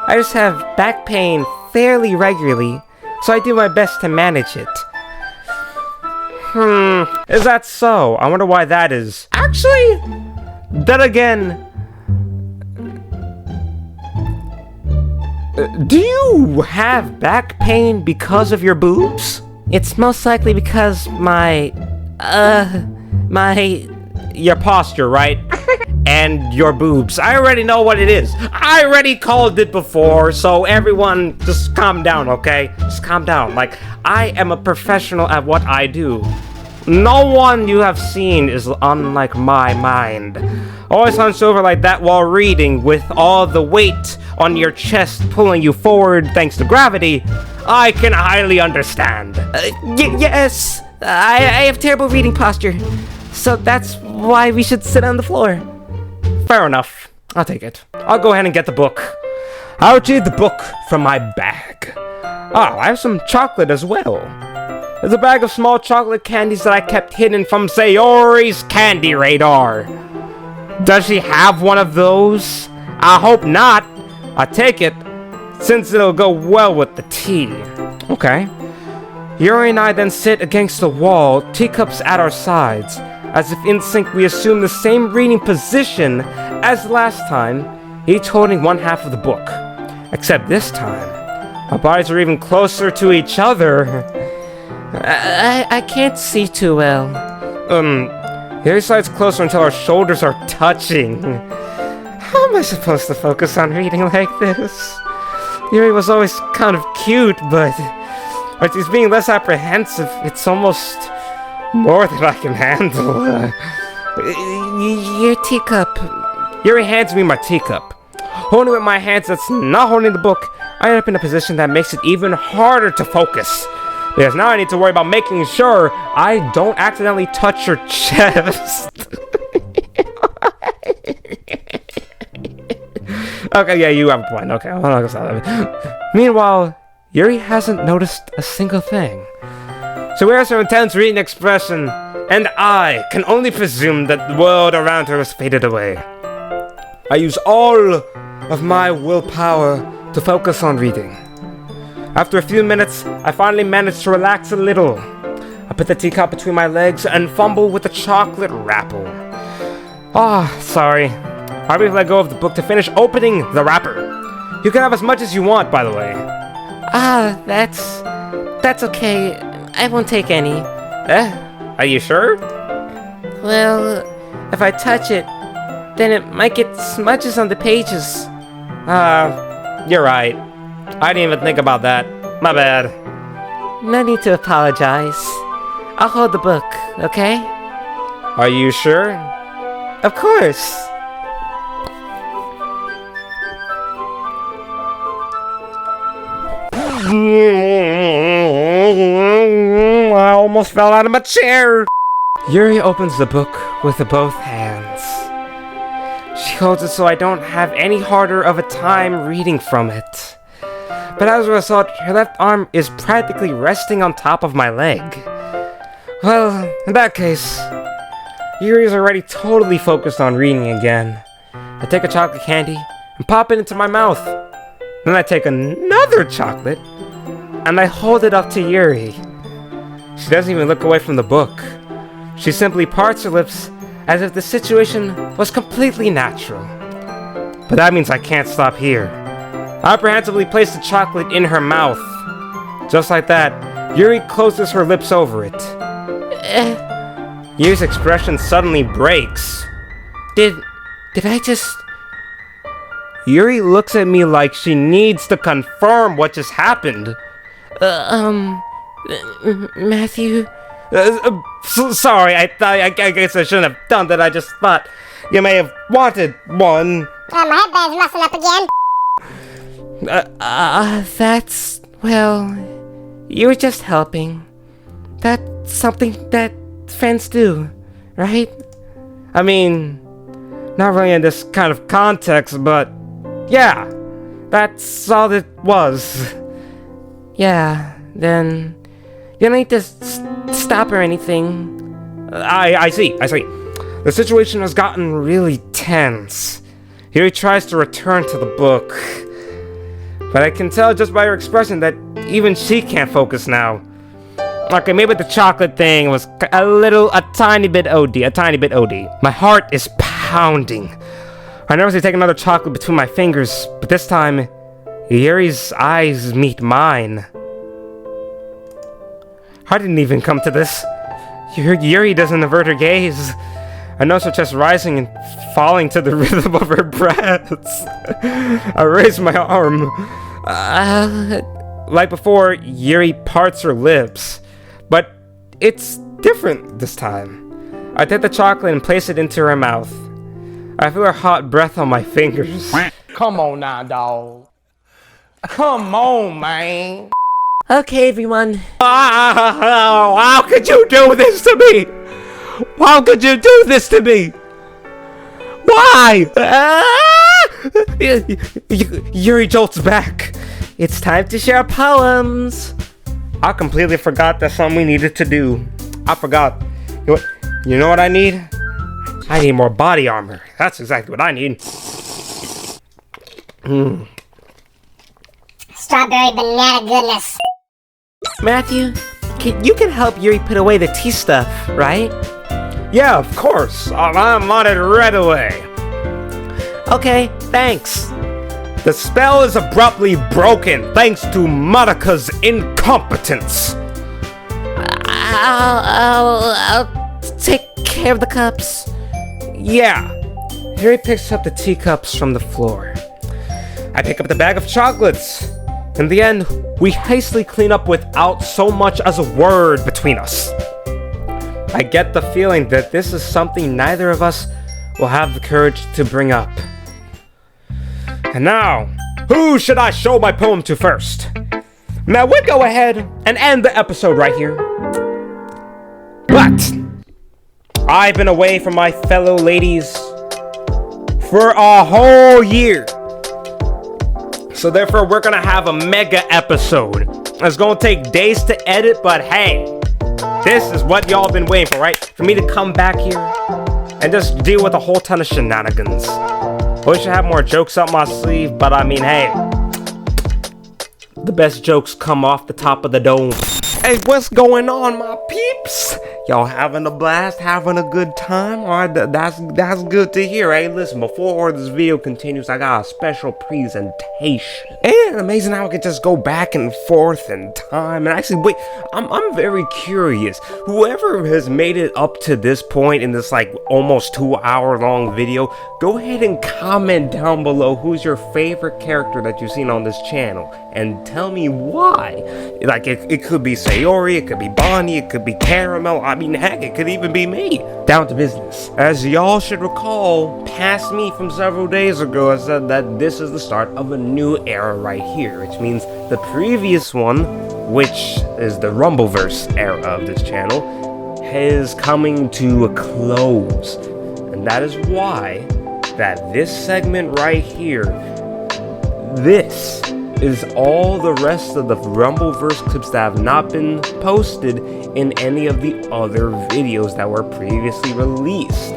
I just have back pain fairly regularly, so I do my best to manage it. Is that so? I wonder why that is. Actually, then again... do you have back pain because of your boobs? It's most likely because your posture, right? And your boobs. I already know what it is. I already called it before, so everyone just calm down, okay? Just calm down. Like, I am a professional at what I do. No one you have seen is unlike my mind. Always hunched over like that while reading, with all the weight on your chest pulling you forward thanks to gravity. I can highly understand. Yes! I have terrible reading posture. So that's why we should sit on the floor. Fair enough. I'll take it. I'll go ahead and get the book. I'll retrieve the book from my bag. Oh, I have some chocolate as well. There's a bag of small chocolate candies that I kept hidden from Sayori's candy radar. Does she have one of those? I hope not. I'll take it, since it'll go well with the tea. Okay. Yuri and I then sit against the wall, teacups at our sides. As if in sync, we assume the same reading position as last time, each holding one half of the book. Except this time, our bodies are even closer to each other. I can't see too well. Yuri slides closer until our shoulders are touching. How am I supposed to focus on reading like this? Yuri was always kind of cute, but he's being less apprehensive. It's almost more than I can handle. Your teacup. Yuri hands me my teacup. Holding it with my hands that's not holding the book, I end up in a position that makes it even harder to focus. Because now I need to worry about making sure I don't accidentally touch your chest. Okay, yeah, you have a point. Okay, I'm not gonna stop that. Meanwhile, Yuri hasn't noticed a single thing. She wears her intense reading expression, and I can only presume that the world around her has faded away. I use all of my willpower to focus on reading. After a few minutes, I finally manage to relax a little. I put the teacup between my legs and fumble with the chocolate wrapper. Sorry. I briefly let go of the book to finish opening the wrapper. You can have as much as you want, by the way. That's okay. I won't take any. Are you sure? Well, if I touch it, then it might get smudges on the pages. You're right. I didn't even think about that. My bad. No need to apologize. I'll hold the book, okay? Are you sure? Of course. I almost fell out of my chair. Yuri opens the book with both hands. She holds it so I don't have any harder of a time reading from it. But as a result, her left arm is practically resting on top of my leg. Well, in that case, Yuri is already totally focused on reading again. I take a chocolate candy and pop it into my mouth. Then I take another chocolate and I hold it up to Yuri. She doesn't even look away from the book. She simply parts her lips as if the situation was completely natural. But that means I can't stop here. I apprehensively place the chocolate in her mouth. Just like that, Yuri closes her lips over it. Yuri's expression suddenly breaks. Did I just... Yuri looks at me like she needs to confirm what just happened. Matthew? Sorry, I guess I shouldn't have done that. I just thought you may have wanted one. My headband's messing up again. That's... well... You were just helping. That's something that friends do, right? I mean, not really in this kind of context, but yeah, that's all it was. Yeah, then... You don't need to stop or anything. I see. The situation has gotten really tense. Yuri tries to return to the book, but I can tell just by her expression that even she can't focus now. Okay, maybe the chocolate thing was a tiny bit OD. My heart is pounding. I nervously take another chocolate between my fingers, but this time, Yuri's eyes meet mine. I didn't even come to this. Yuri doesn't avert her gaze. I notice her chest rising and falling to the rhythm of her breaths. I raise my arm. Like before, Yuri parts her lips. But it's different this time. I take the chocolate and place it into her mouth. I feel her hot breath on my fingers. Come on now, dog. Come on, man. Okay, everyone. How could you do this to me? How could you do this to me? Why? Yuri jolts back. It's time to share poems. I completely forgot that's something we needed to do. I forgot. You know what I need? I need more body armor. That's exactly what I need. Strawberry banana goodness. Matthew, you can help Yuri put away the tea stuff, right? Yeah, of course. I'm on it right away. Okay, thanks. The spell is abruptly broken thanks to Monika's incompetence. I'll take care of the cups. Yeah. Yuri picks up the teacups from the floor. I pick up the bag of chocolates. In the end, we hastily clean up without so much as a word between us. I get the feeling that this is something neither of us will have the courage to bring up. And now, who should I show my poem to first? Now we'll go ahead and end the episode right here. But I've been away from my fellow ladies for a whole year. So therefore, we're gonna have a mega episode. It's gonna take days to edit, but hey, this is what y'all been waiting for, right? For me to come back here and just deal with a whole ton of shenanigans. We should have more jokes up my sleeve, but I mean, hey, the best jokes come off the top of the dome. Hey, what's going on, my peeps? Y'all having a blast, having a good time? Alright, that's good to hear. Hey, listen, before this video continues, I got a special presentation. And amazing how I can just go back and forth in time. And actually, wait, I'm very curious. Whoever has made it up to this point in this like almost 2-hour long video, go ahead and comment down below who's your favorite character that you've seen on this channel. And tell me why. Like, it could be Sayori, it could be Bonnie, it could be Caramel. I mean, heck, it could even be me. Down to business. As y'all should recall, past me from several days ago, I said that this is the start of a new era right here, which means the previous one, which is the Rumbleverse era of this channel, is coming to a close. And that is why that this segment right here, this is all the rest of the Rumbleverse clips that have not been posted in any of the other videos that were previously released,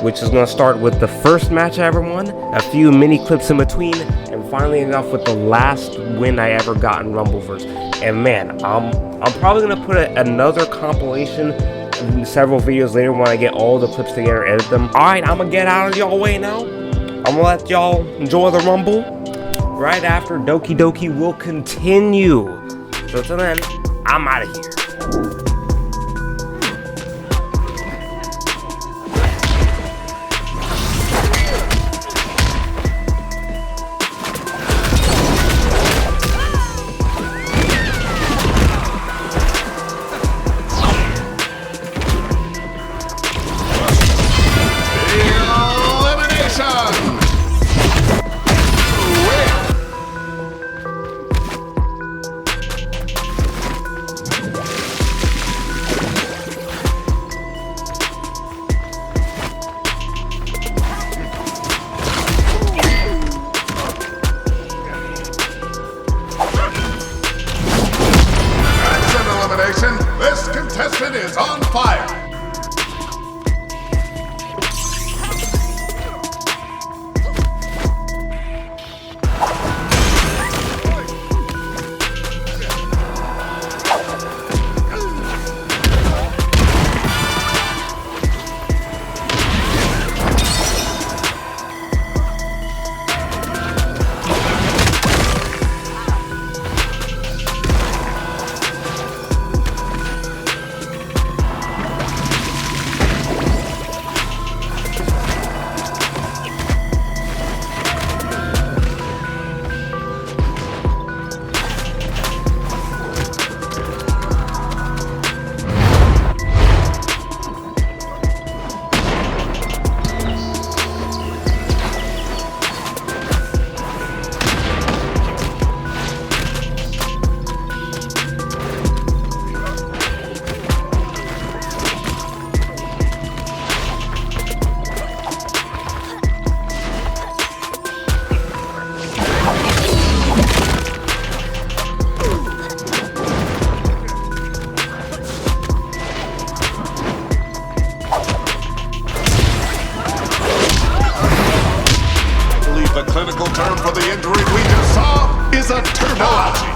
which is going to start with the first match I ever won, a few mini clips in between, and finally enough with the last win I ever got in Rumbleverse. And man, I'm probably going to put another compilation several videos later when I get all the clips together and edit them. Alright, I'm gonna get out of y'all way now. I'm gonna let y'all enjoy the rumble. Right after Doki Doki will continue. So till then, I'm out of here. This contestant is on fire! The clinical term for the injury we just saw is a terminology.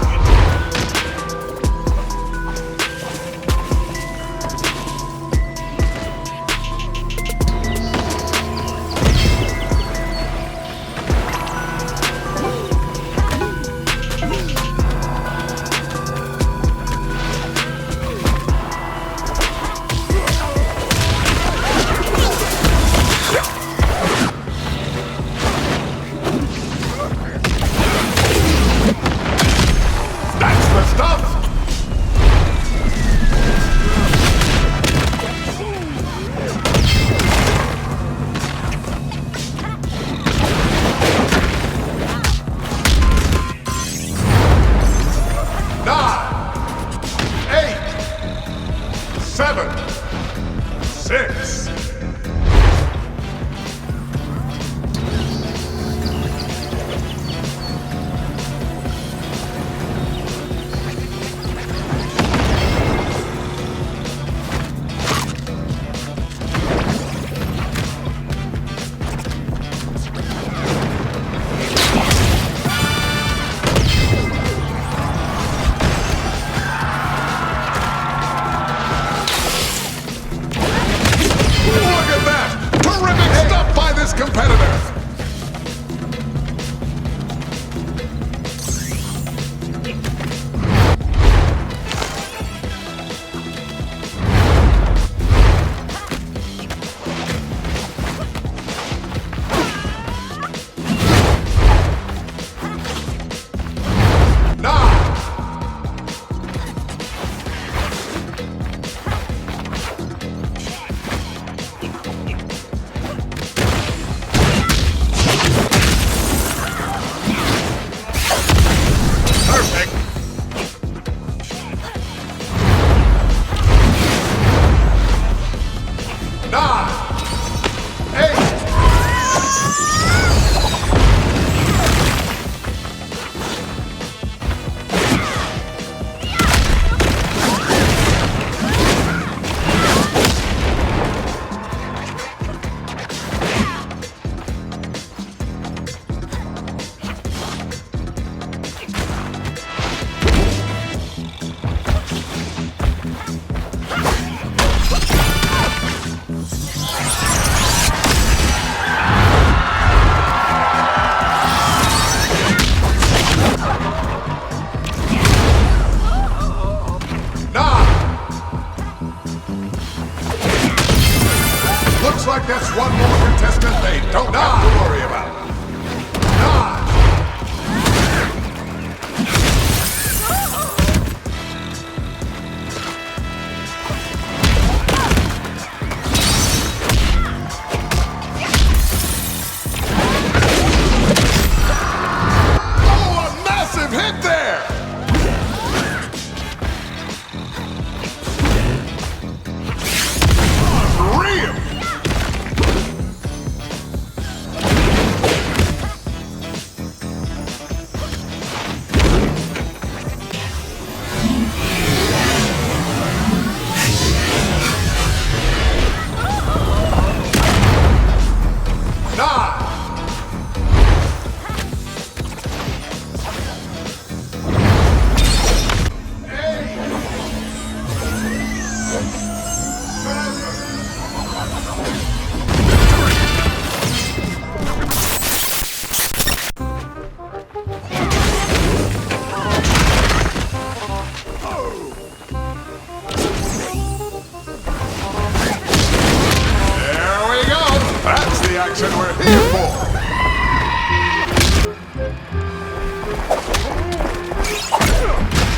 here for?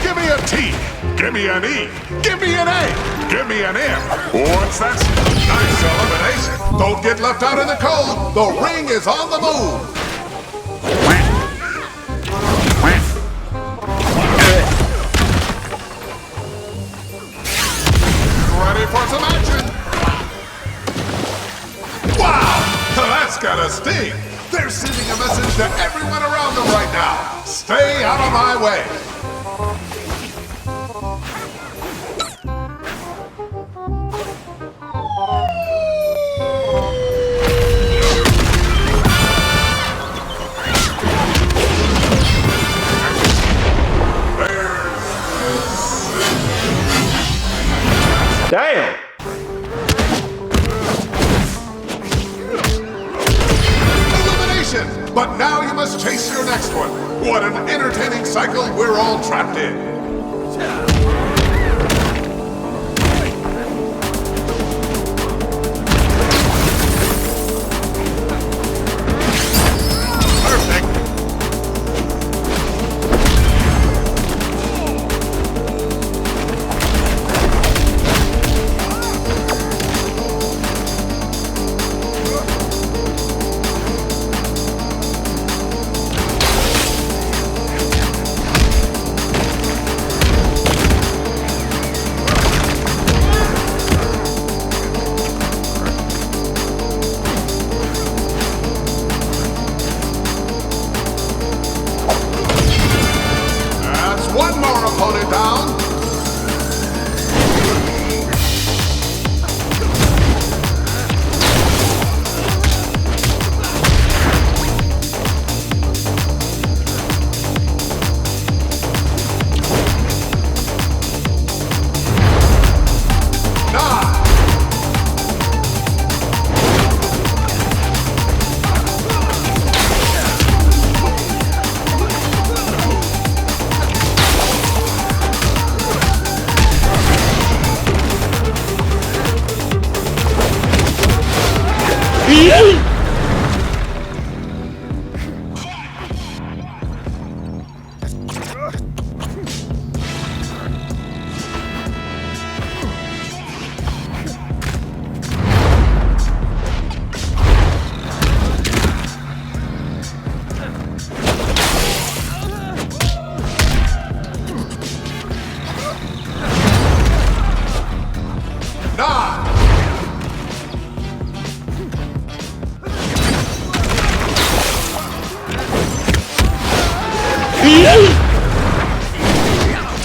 Give me a T. Give me an E. Give me an A. Give me an M. What's that? Nice elimination. Don't get left out in the cold. The ring is on the move. Ready for some action? Wow! That's gotta sting. They're sending a message to everyone around them right now. Stay out of my way. Damn. Elimination! But now you must chase your next one. What an entertaining cycle we're all trapped in. One more opponent down.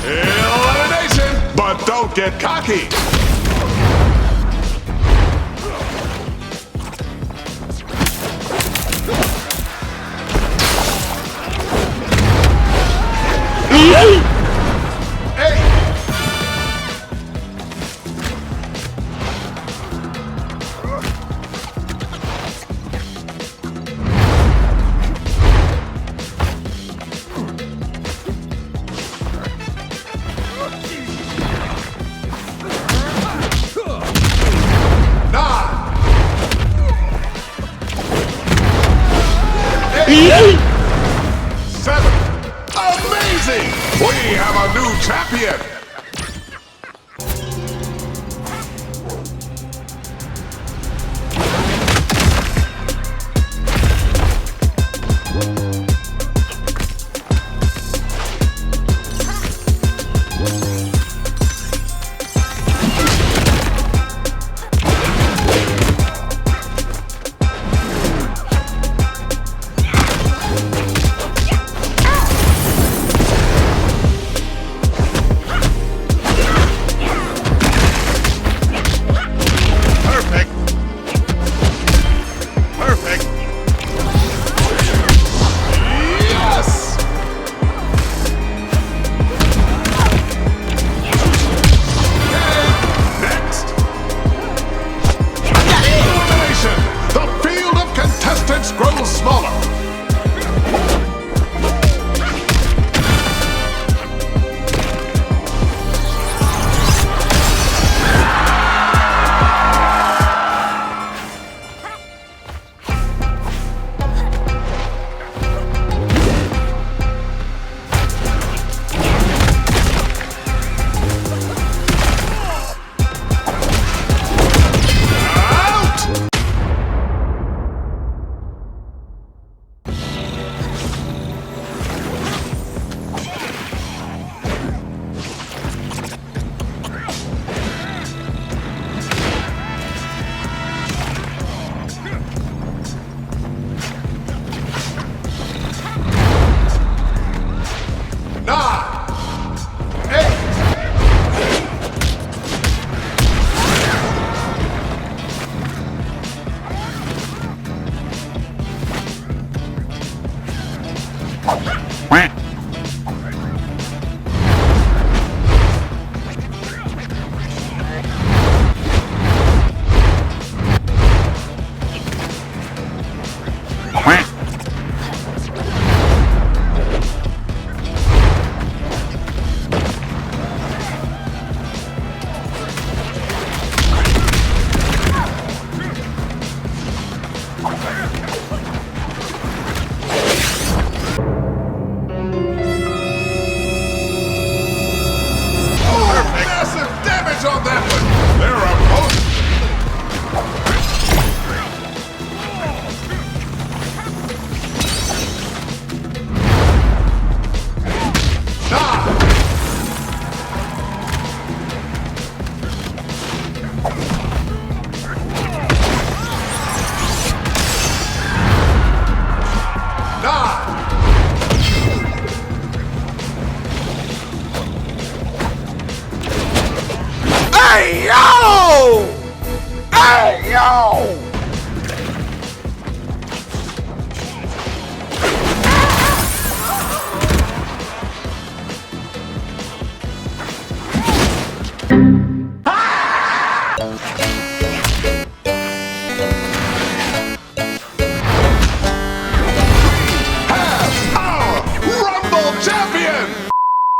Elimination, but don't get cocky. Seven. Amazing! We have a new champion! Grows smaller.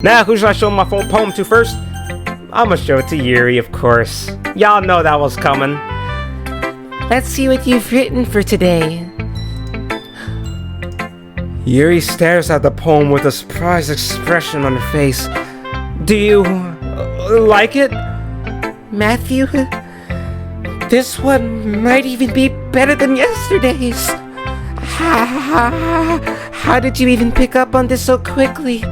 Now, who should I show my full poem to first? I'm gonna show it to Yuri, of course. Y'all know that was coming. Let's see what you've written for today. Yuri stares at the poem with a surprised expression on her face. Do you like it? Matthew, this one might even be better than yesterday's. How did you even pick up on this so quickly?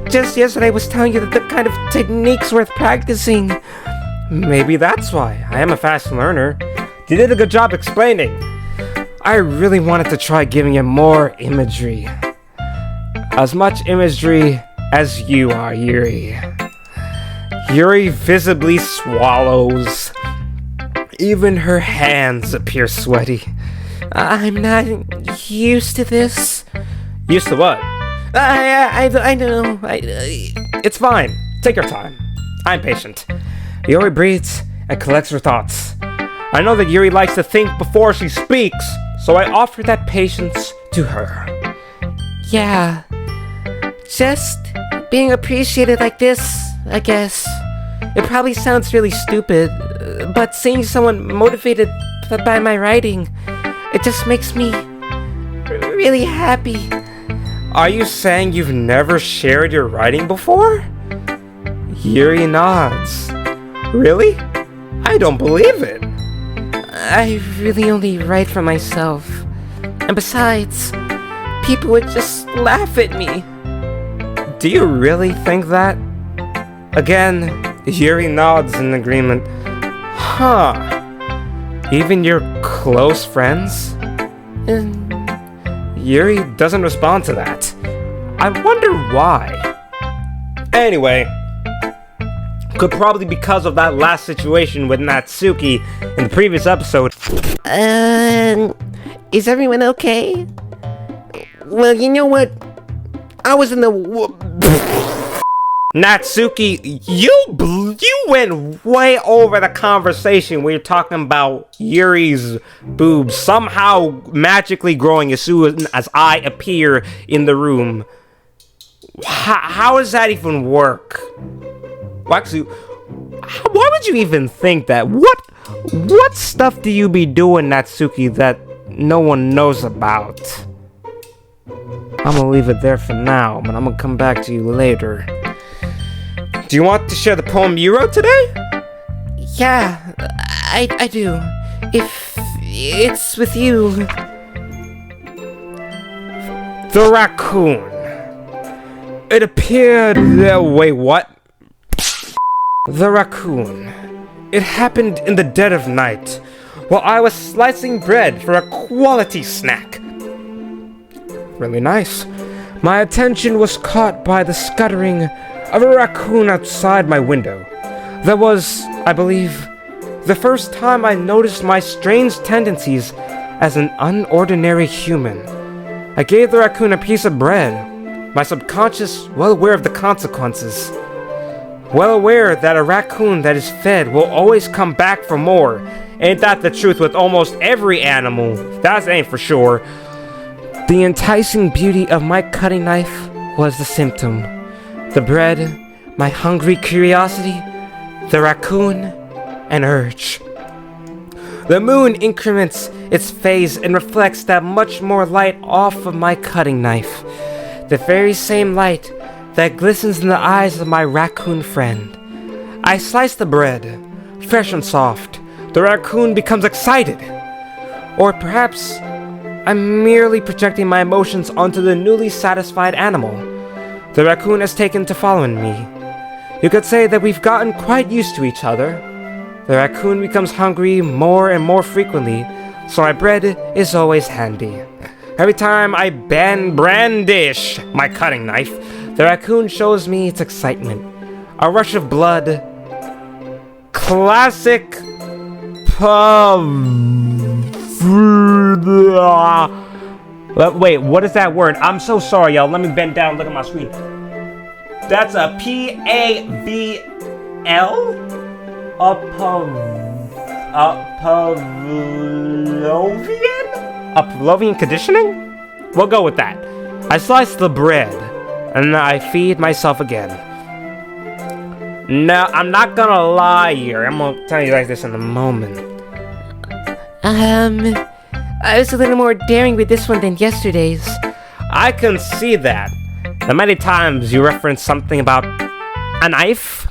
Just yesterday I was telling you that the kind of technique's worth practicing. Maybe that's why. I am a fast learner. You did a good job explaining. I really wanted to try giving it more imagery. As much imagery as you are, Yuri. Yuri visibly swallows. Even her hands appear sweaty. I'm not used to this. Used to what? I know. It's fine. Take your time. I'm patient. Yuri breathes and collects her thoughts. I know that Yuri likes to think before she speaks, so I offer that patience to her. Yeah. Just being appreciated like this, I guess. It probably sounds really stupid, but seeing someone motivated by my writing, it just makes me really happy. Are you saying you've never shared your writing before? Yuri nods. Really? I don't believe it. I really only write for myself. And besides, people would just laugh at me. Do you really think that? Again, Yuri nods in agreement. Huh. Even your close friends? Yuri doesn't respond to that. I wonder why. Anyway, could probably because of that last situation with Natsuki in the previous episode. Is everyone okay? Well, you know what? I was in the... Natsuki, you went way over the conversation when you're talking about Yuri's boobs somehow magically growing as soon as I appear in the room. How does that even work? Well, actually, why would you even think that? What stuff do you be doing, Natsuki, that no one knows about? I'm gonna leave it there for now, but I'm gonna come back to you later. Do you want to share the poem you wrote today? Yeah, I do. If it's with you. The raccoon. It appeared wait, what? The raccoon. It happened in the dead of night, while I was slicing bread for a quality snack. Really nice. My attention was caught by the scuttering of a raccoon outside my window. That was, I believe, the first time I noticed my strange tendencies as an unordinary human. I gave the raccoon a piece of bread, my subconscious well aware of the consequences. Well aware that a raccoon that is fed will always come back for more. Ain't that the truth with almost every animal? That ain't for sure. The enticing beauty of my cutting knife was the symptom. The bread, my hungry curiosity, the raccoon, an urge. The moon increments its phase and reflects that much more light off of my cutting knife. The very same light that glistens in the eyes of my raccoon friend. I slice the bread, fresh and soft. The raccoon becomes excited. Or perhaps I'm merely projecting my emotions onto the newly satisfied animal. The raccoon has taken to following me. You could say that we've gotten quite used to each other. The raccoon becomes hungry more and more frequently, so my bread is always handy. Every time I brandish my cutting knife, the raccoon shows me its excitement. A rush of blood. Classic wait, what is that word? I'm so sorry, y'all. Let me bend down, look at my screen. That's a P-A-V-L? A Pavlovian? A Pavlovian conditioning? We'll go with that. I slice the bread. and I feed myself again. No, I'm not gonna lie here. I'm gonna tell you like this in a moment. I was a little more daring with this one than yesterday's. I can see that. The many times you reference something about a knife,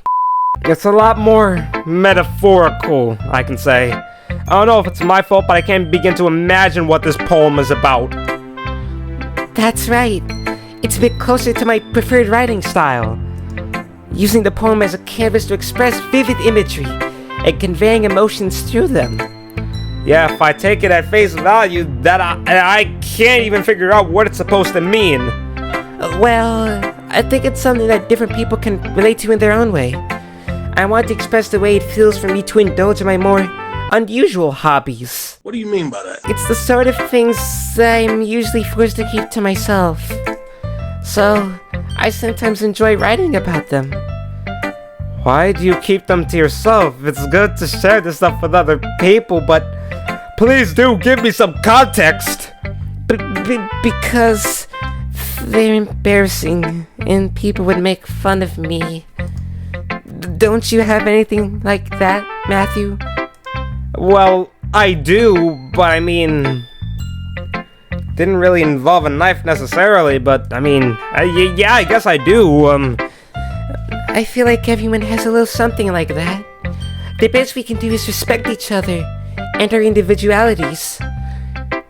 it's a lot more metaphorical, I can say. I don't know if it's my fault, but I can't begin to imagine what this poem is about. That's right. It's a bit closer to my preferred writing style. Using the poem as a canvas to express vivid imagery and conveying emotions through them. Yeah, if I take it at face value, that I can't even figure out what it's supposed to mean. Well, I think it's something that different people can relate to in their own way. I want to express the way it feels for me to indulge in my more unusual hobbies. What do you mean by that? It's the sort of things I'm usually forced to keep to myself. So, I sometimes enjoy writing about them. Why do you keep them to yourself? It's good to share this stuff with other people, but please do give me some context. Because they're embarrassing and people would make fun of me. Don't you have anything like that, Matthew? Well, I do, but I mean, didn't really involve a knife necessarily, but I mean, yeah, I guess I do. I feel like everyone has a little something like that. The best we can do is respect each other and our individualities.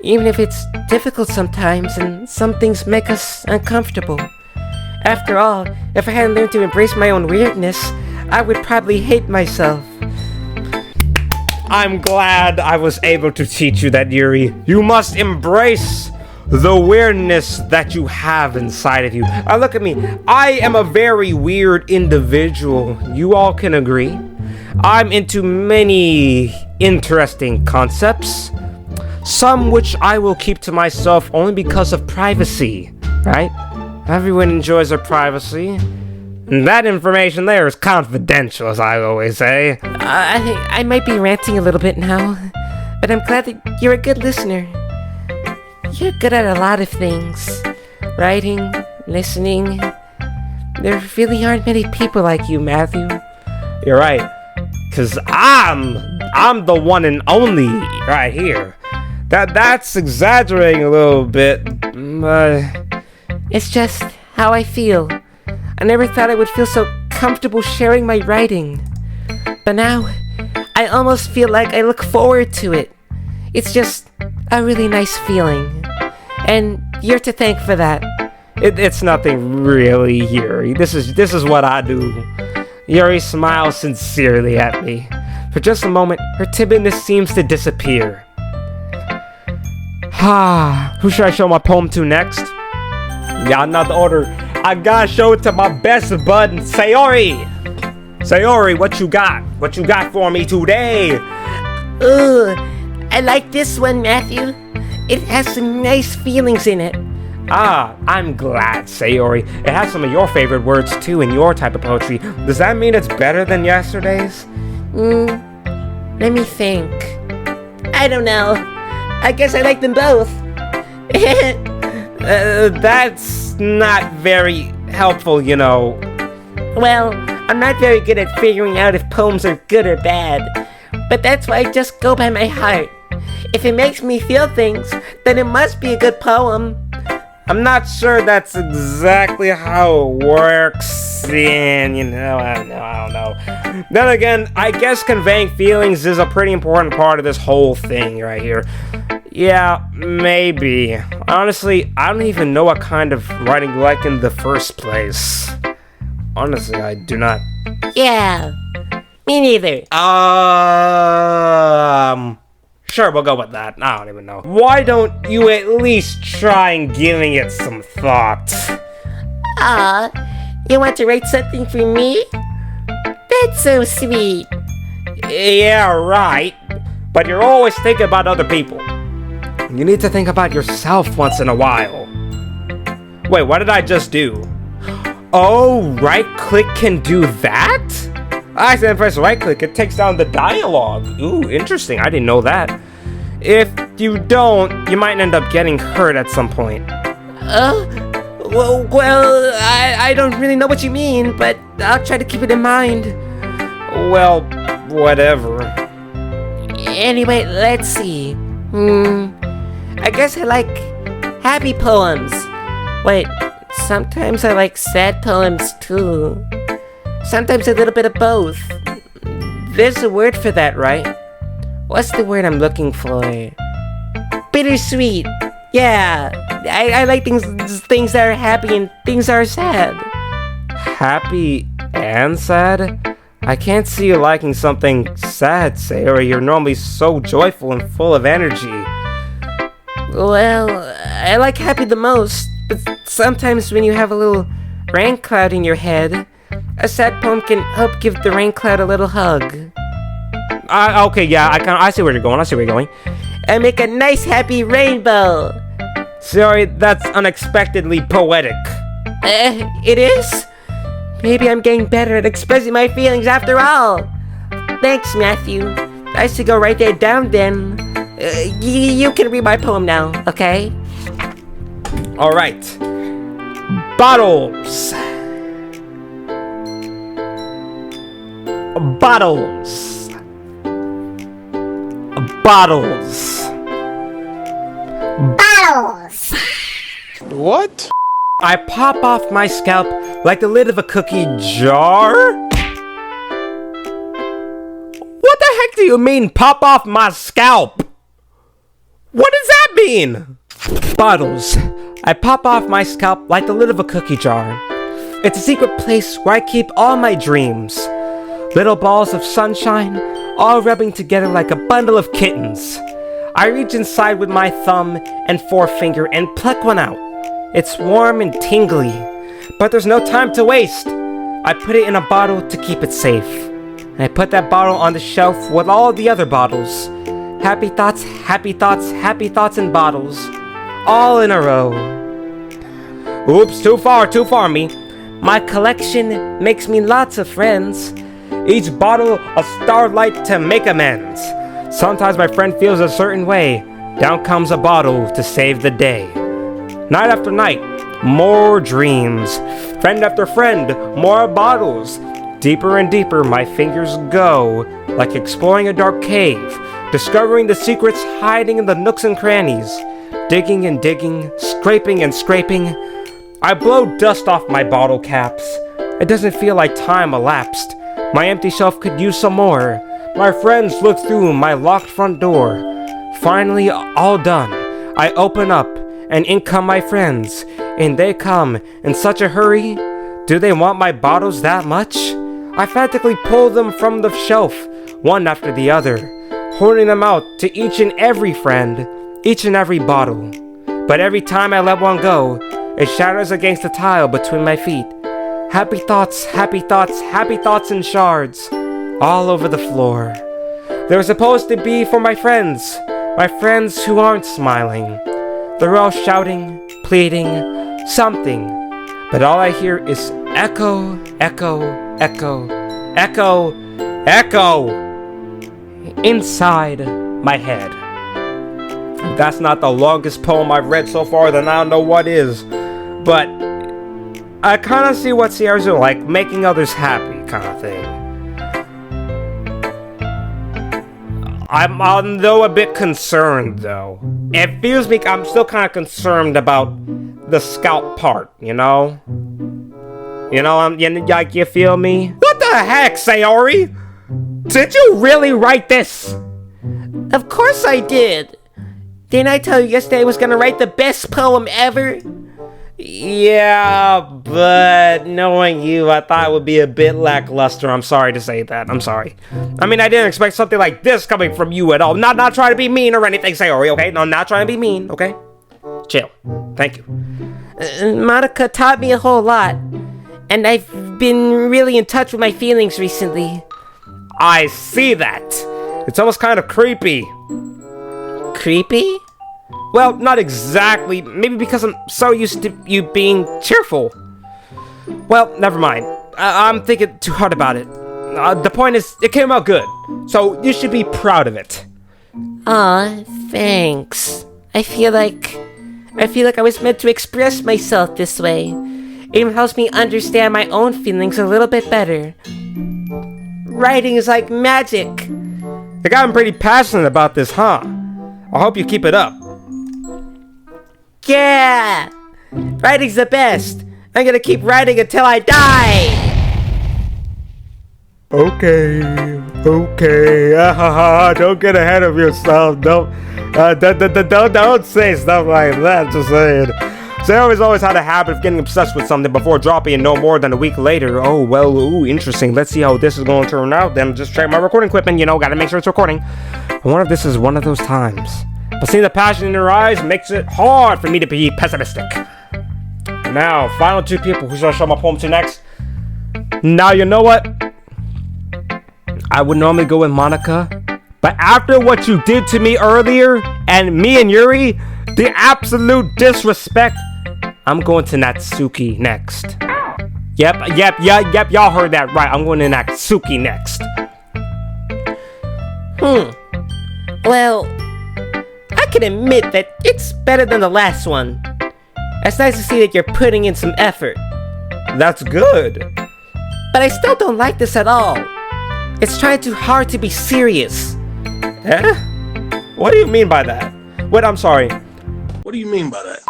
Even if it's difficult sometimes and some things make us uncomfortable. After all, if I hadn't learned to embrace my own weirdness, I would probably hate myself. I'm glad I was able to teach you that, Yuri. You must embrace the weirdness that you have inside of you. Look at me. I am a very weird individual. You all can agree. I'm into many interesting concepts, some which I will keep to myself only because of privacy, right? Everyone enjoys their privacy. And that information there is confidential, as I always say. I might be ranting a little bit now, but I'm glad that you're a good listener. You're good at a lot of things. Writing, listening. There really aren't many people like you, Matthew. You're right. 'Cause I'm the one and only right here. That's exaggerating a little bit. It's just how I feel. I never thought I would feel so comfortable sharing my writing. But now, I almost feel like I look forward to it. It's just a really nice feeling. And you're to thank for that. It's nothing really, Yuri. This is what I do. Yuri smiles sincerely at me. For just a moment, her timidness seems to disappear. Who should I show my poem to next? Yeah, not the order. I gotta show it to my best bud, Sayori. Sayori, what you got? What you got for me today? Ooh, I like this one, Matthew. It has some nice feelings in it. I'm glad, Sayori. It has some of your favorite words too in your type of poetry. Does that mean it's better than yesterday's? Let me think. I don't know. I guess I like them both. That's not very helpful, you know. Well, I'm not very good at figuring out if poems are good or bad. But that's why I just go by my heart. If it makes me feel things, then it must be a good poem. I'm not sure that's exactly how it works, and I don't know. Then again, I guess conveying feelings is a pretty important part of this whole thing right here. Yeah, maybe. Honestly, I don't even know what kind of writing you like in the first place. Honestly, I do not. Yeah, me neither. Sure, we'll go with that. I don't even know. Why don't you at least try and giving it some thought? You want to write something for me? That's so sweet. Yeah, right. But you're always thinking about other people. You need to think about yourself once in a while. Wait, what did I just do? Oh, right-click can do that? I said press right-click, it takes down the dialogue. Ooh, interesting, I didn't know that. If you don't, you might end up getting hurt at some point. Well, I don't really know what you mean, but I'll try to keep it in mind. Well, whatever. Anyway, let's see. I guess I like happy poems. Wait, sometimes I like sad poems too. Sometimes a little bit of both. There's a word for that, right? What's the word I'm looking for? Bittersweet. Yeah, I like things that are happy and things that are sad. Happy and sad? I can't see you liking something sad, Sayori. You're normally so joyful and full of energy. Well, I like happy the most, but sometimes when you have a little rain cloud in your head, a sad poem can help give the rain cloud a little hug. Okay, yeah, I see where you're going. And make a nice happy rainbow. Sorry, that's unexpectedly poetic. It is? Maybe I'm getting better at expressing my feelings after all. Thanks, Matthew. I should go write that down then. You can read my poem now, okay? Alright. Bottles. Bottles. Bottles. Bottles. What? I pop off my scalp like the lid of a cookie jar? What the heck do you mean, pop off my scalp? What does that mean? Bottles. I pop off my scalp like the lid of a cookie jar. It's a secret place where I keep all my dreams. Little balls of sunshine, all rubbing together like a bundle of kittens. I reach inside with my thumb and forefinger and pluck one out. It's warm and tingly, but there's no time to waste. I put it in a bottle to keep it safe. I put that bottle on the shelf with all the other bottles. Happy thoughts, happy thoughts, happy thoughts in bottles. All in a row. Oops, too far, me. My collection makes me lots of friends. Each bottle a starlight to make amends. Sometimes my friend feels a certain way. Down comes a bottle to save the day. Night after night, more dreams. Friend after friend, more bottles. Deeper and deeper my fingers go, like exploring a dark cave, discovering the secrets hiding in the nooks and crannies. Digging and digging, scraping and scraping. I blow dust off my bottle caps. It doesn't feel like time elapsed. My empty shelf could use some more. My friends look through my locked front door. Finally, all done. I open up, and in come my friends. And they come in such a hurry. Do they want my bottles that much? I frantically pull them from the shelf, one after the other, holding them out to each and every friend, each and every bottle. But every time I let one go, it shatters against the tile between my feet. Happy thoughts, happy thoughts, happy thoughts in shards, all over the floor. They were supposed to be for my friends who aren't smiling. They're all shouting, pleading, something, but all I hear is echo, echo, echo, echo, echo, inside my head. If that's not the longest poem I've read so far, then I don't know what is. But I kind of see what Sierra's doing, like making others happy kind of thing. I'm though a bit concerned though. It feels like I'm still kind of concerned about the scalp part, you know? Like, you feel me? What the heck, Sayori? Did you really write this? Of course I did. Didn't I tell you yesterday I was gonna write the best poem ever? Yeah, but knowing you, I thought it would be a bit lackluster. I'm sorry to say that. I'm sorry. I mean, I didn't expect something like this coming from you at all. Not trying to be mean or anything, Sayori, okay? No, not trying to be mean, okay? Chill. Thank you. Monica taught me a whole lot. And I've been really in touch with my feelings recently. I see that. It's almost kind of creepy. Creepy? Well, not exactly. Maybe because I'm so used to you being cheerful. Well, never mind. I'm thinking too hard about it. The point is, it came out good. So you should be proud of it. Aw, thanks. I feel like I feel like I was meant to express myself this way. It even helps me understand my own feelings a little bit better. Writing is like magic. You gotten pretty passionate about this, huh? I hope you keep it up. Yeah! Writing's the best. I'm gonna keep writing until I die! Okay. Don't get ahead of yourself. Don't say stuff like that. Just saying. Sarah's always had a habit of getting obsessed with something before dropping it no more than a week later. Oh, well, ooh, interesting. Let's see how this is going to turn out. Then just check my recording equipment, gotta make sure it's recording. I wonder if this is one of those times. But seeing the passion in her eyes makes it hard for me to be pessimistic. Now, final two people who shall I show my poem to next. Now, you know what? I would normally go with Monica, but after what you did to me earlier, and me and Yuri, the absolute disrespect, I'm going to Natsuki next. Yep, y'all heard that right. I'm going to Natsuki next. Well, I can admit that it's better than the last one. It's nice to see that you're putting in some effort. That's good. But I still don't like this at all. It's trying too hard to be serious. Eh? What do you mean by that? Wait, I'm sorry. What do you mean by that?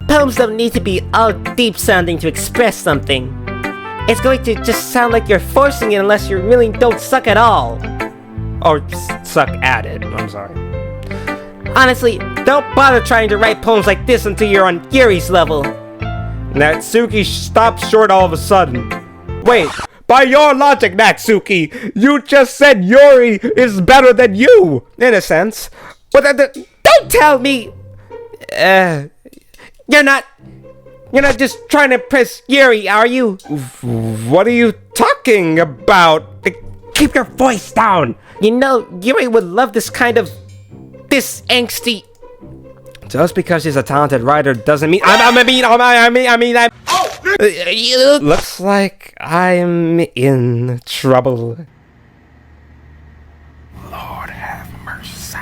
Poems don't need to be all deep sounding to express something. It's going to just sound like you're forcing it unless you really don't suck at all. Or suck at it, I'm sorry. Honestly, don't bother trying to write poems like this until you're on Yuri's level. Natsuki stopped short all of a sudden. Wait, by your logic, Natsuki, you just said Yuri is better than you, in a sense. But don't tell me! You're not just trying to impress Yuri, are you? What are you talking about? Keep your voice down. You know, Yuri would love this this angsty. Just because she's a talented writer doesn't mean looks like I'm in trouble. Lord have mercy.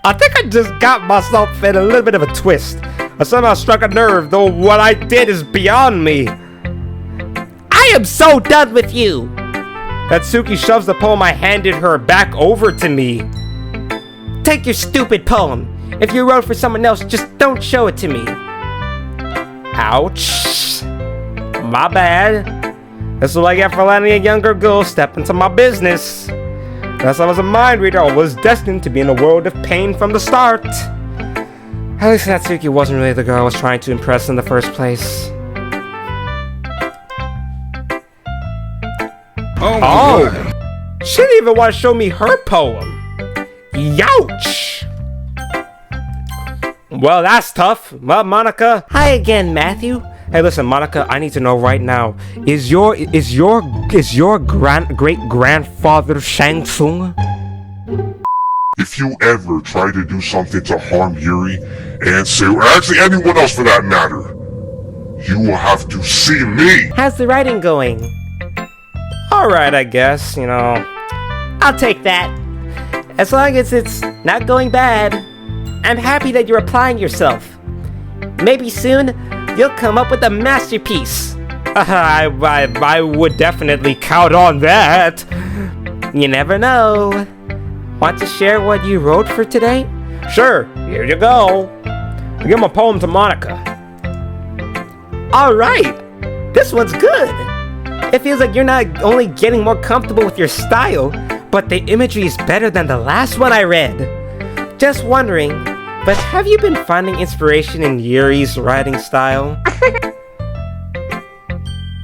I think I just got myself in a little bit of a twist. I somehow struck a nerve, though what I did is beyond me. I am so done with you. Natsuki shoves the poem I handed her back over to me. Take your stupid poem. If you wrote for someone else, just don't show it to me. Ouch. My bad. This is what I get for letting a younger girl step into my business. Unless I was a mind reader, I was destined to be in a world of pain from the start. At least Natsuki wasn't really the girl I was trying to impress in the first place. Oh, she didn't even want to show me her poem. Youch! Well, that's tough. Well, Monica. Hi again, Matthew. Hey, listen, Monica. I need to know right now. Is your great grandfather Shang Tsung? If you ever try to do something to harm Yuri and Sue, or actually anyone else for that matter, you will have to see me. How's the writing going? Alright, I guess, I'll take that. As long as it's not going bad. I'm happy that you're applying yourself. Maybe soon, you'll come up with a masterpiece. I would definitely count on that. You never know. Want to share what you wrote for today? Sure, here you go. I give my poem to Monica. Alright, this one's good. It feels like you're not only getting more comfortable with your style, but the imagery is better than the last one I read. Just wondering, but have you been finding inspiration in Yuri's writing style?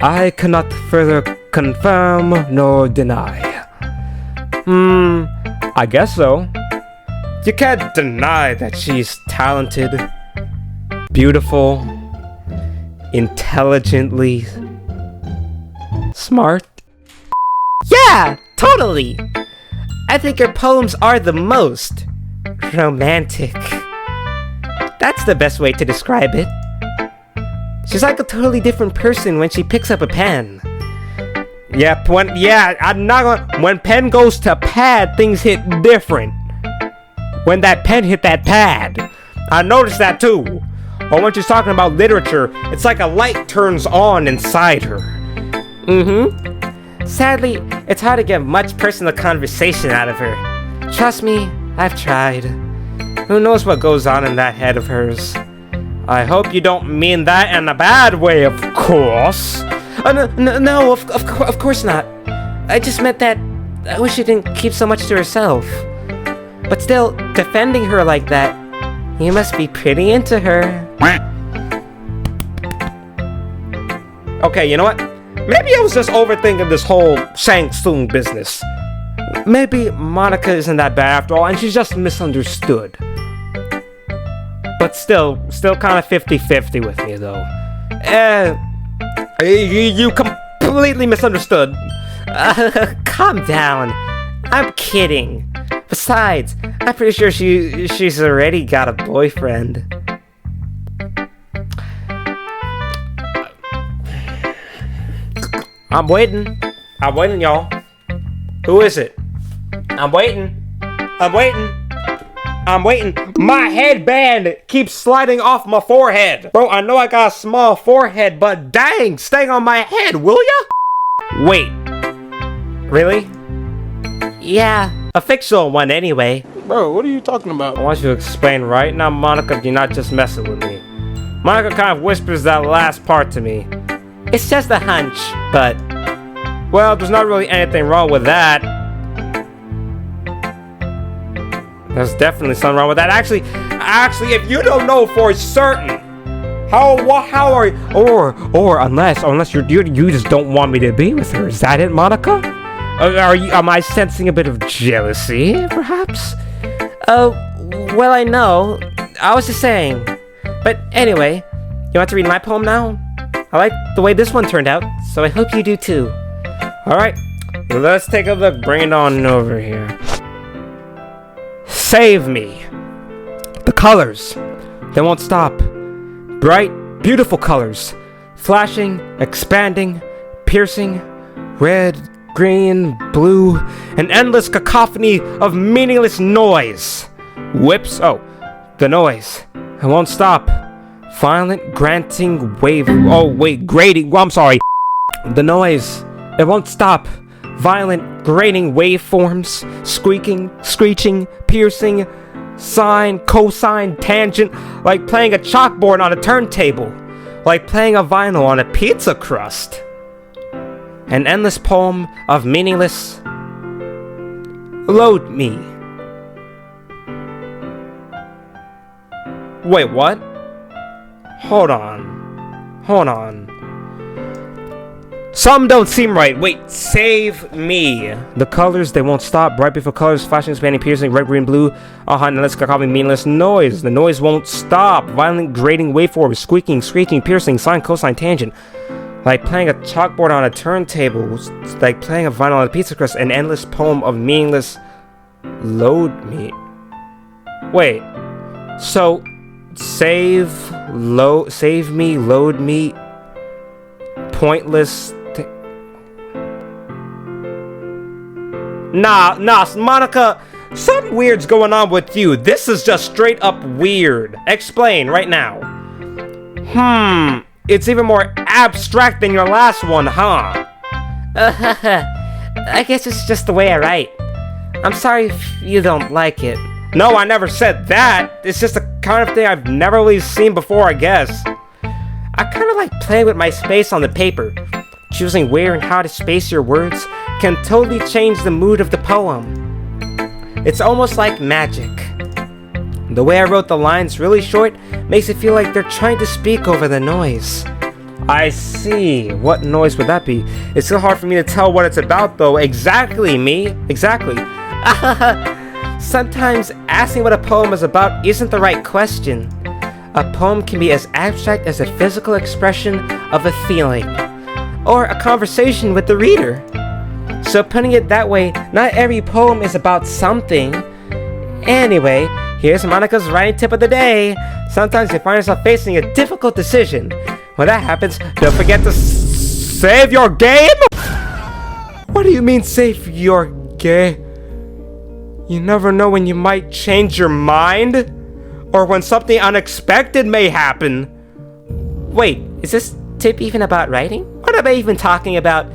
I cannot further confirm nor deny. I guess so. You can't deny that she's talented, beautiful, intelligently smart. Yeah, totally. I think her poems are the most romantic. That's the best way to describe it. She's like a totally different person when she picks up a pen. Yep, when pen goes to pad, things hit different. When that pen hit that pad, I noticed that too. Or when she's talking about literature, it's like a light turns on inside her. Sadly, it's hard to get much personal conversation out of her. Trust me, I've tried. Who knows what goes on in that head of hers? I hope you don't mean that in a bad way, of course. No, of course not. I just meant that I wish she didn't keep so much to herself. But still, defending her like that, you must be pretty into her. Okay, you know what? Maybe I was just overthinking this whole Shang Tsung business. Maybe Monica isn't that bad after all, and she's just misunderstood. But still kind of 50-50 with me, though. You completely misunderstood. Calm down. I'm kidding. Besides, I'm pretty sure she's already got a boyfriend. I'm waiting, y'all. Who is it? I'm waiting. My headband keeps sliding off my forehead. Bro, I know I got a small forehead, but dang, staying on my head, will ya? Wait. Really? Yeah, a fictional one anyway. Bro, what are you talking about? I want you to explain right now, Monica, you're not just messing with me. Monica kind of whispers that last part to me. It's just a hunch, but... Well, there's not really anything wrong with that. There's definitely something wrong with that. Actually, if you don't know for certain, how are you? Or unless you just don't want me to be with her. Is that it, Monica? Am I sensing a bit of jealousy, perhaps? Well, I know. I was just saying. But anyway, you want to read my poem now? I like the way this one turned out, so I hope you do too. Alright, let's take a look. Bring it on over here. Save me. The colors, they won't stop. Bright, beautiful colors. Flashing, expanding, piercing. Red, green, blue. An endless cacophony of meaningless noise. Whips, the noise. It won't stop. Violent, granting, grating. I'm sorry. The noise. It won't stop. Violent, grating waveforms. Squeaking, screeching, piercing. Sine, cosine, tangent. Like playing a chalkboard on a turntable. Like playing a vinyl on a pizza crust. An endless poem of meaningless. Load me. Wait, what? Hold on. Some don't seem right. Wait, save me. The colors, they won't stop. Bright, beautiful colors, flashing, expanding, piercing, red, green, blue. Let's call me meaningless noise. The noise won't stop. Violent, grating waveforms, squeaking, screeching, piercing, sine, cosine, tangent. Like playing a chalkboard on a turntable. Like playing a vinyl on a pizza crust. An endless poem of meaningless. Load me. Wait. So, save me, load me. Pointless. Nah, Monica, something weird's going on with you. This is just straight up weird. Explain right now. It's even more abstract than your last one, huh? I guess it's just the way I write. I'm sorry if you don't like it. No, I never said that. It's just the kind of thing I've never really seen before, I guess. I kind of like playing with my space on the paper. Choosing where and how to space your words can totally change the mood of the poem. It's almost like magic. The way I wrote the lines really short makes it feel like they're trying to speak over the noise. I see. What noise would that be? It's so hard for me to tell what it's about, though. Exactly, me. Exactly. Sometimes asking what a poem is about isn't the right question. A poem can be as abstract as a physical expression of a feeling, or a conversation with the reader. So putting it that way, not every poem is about something. Anyway, here's Monica's writing tip of the day. Sometimes you find yourself facing a difficult decision. When that happens, don't forget to save your game? What do you mean save your game? You never know when you might change your mind? or when something unexpected may happen. Wait, is this tip even about writing? What am I even talking about?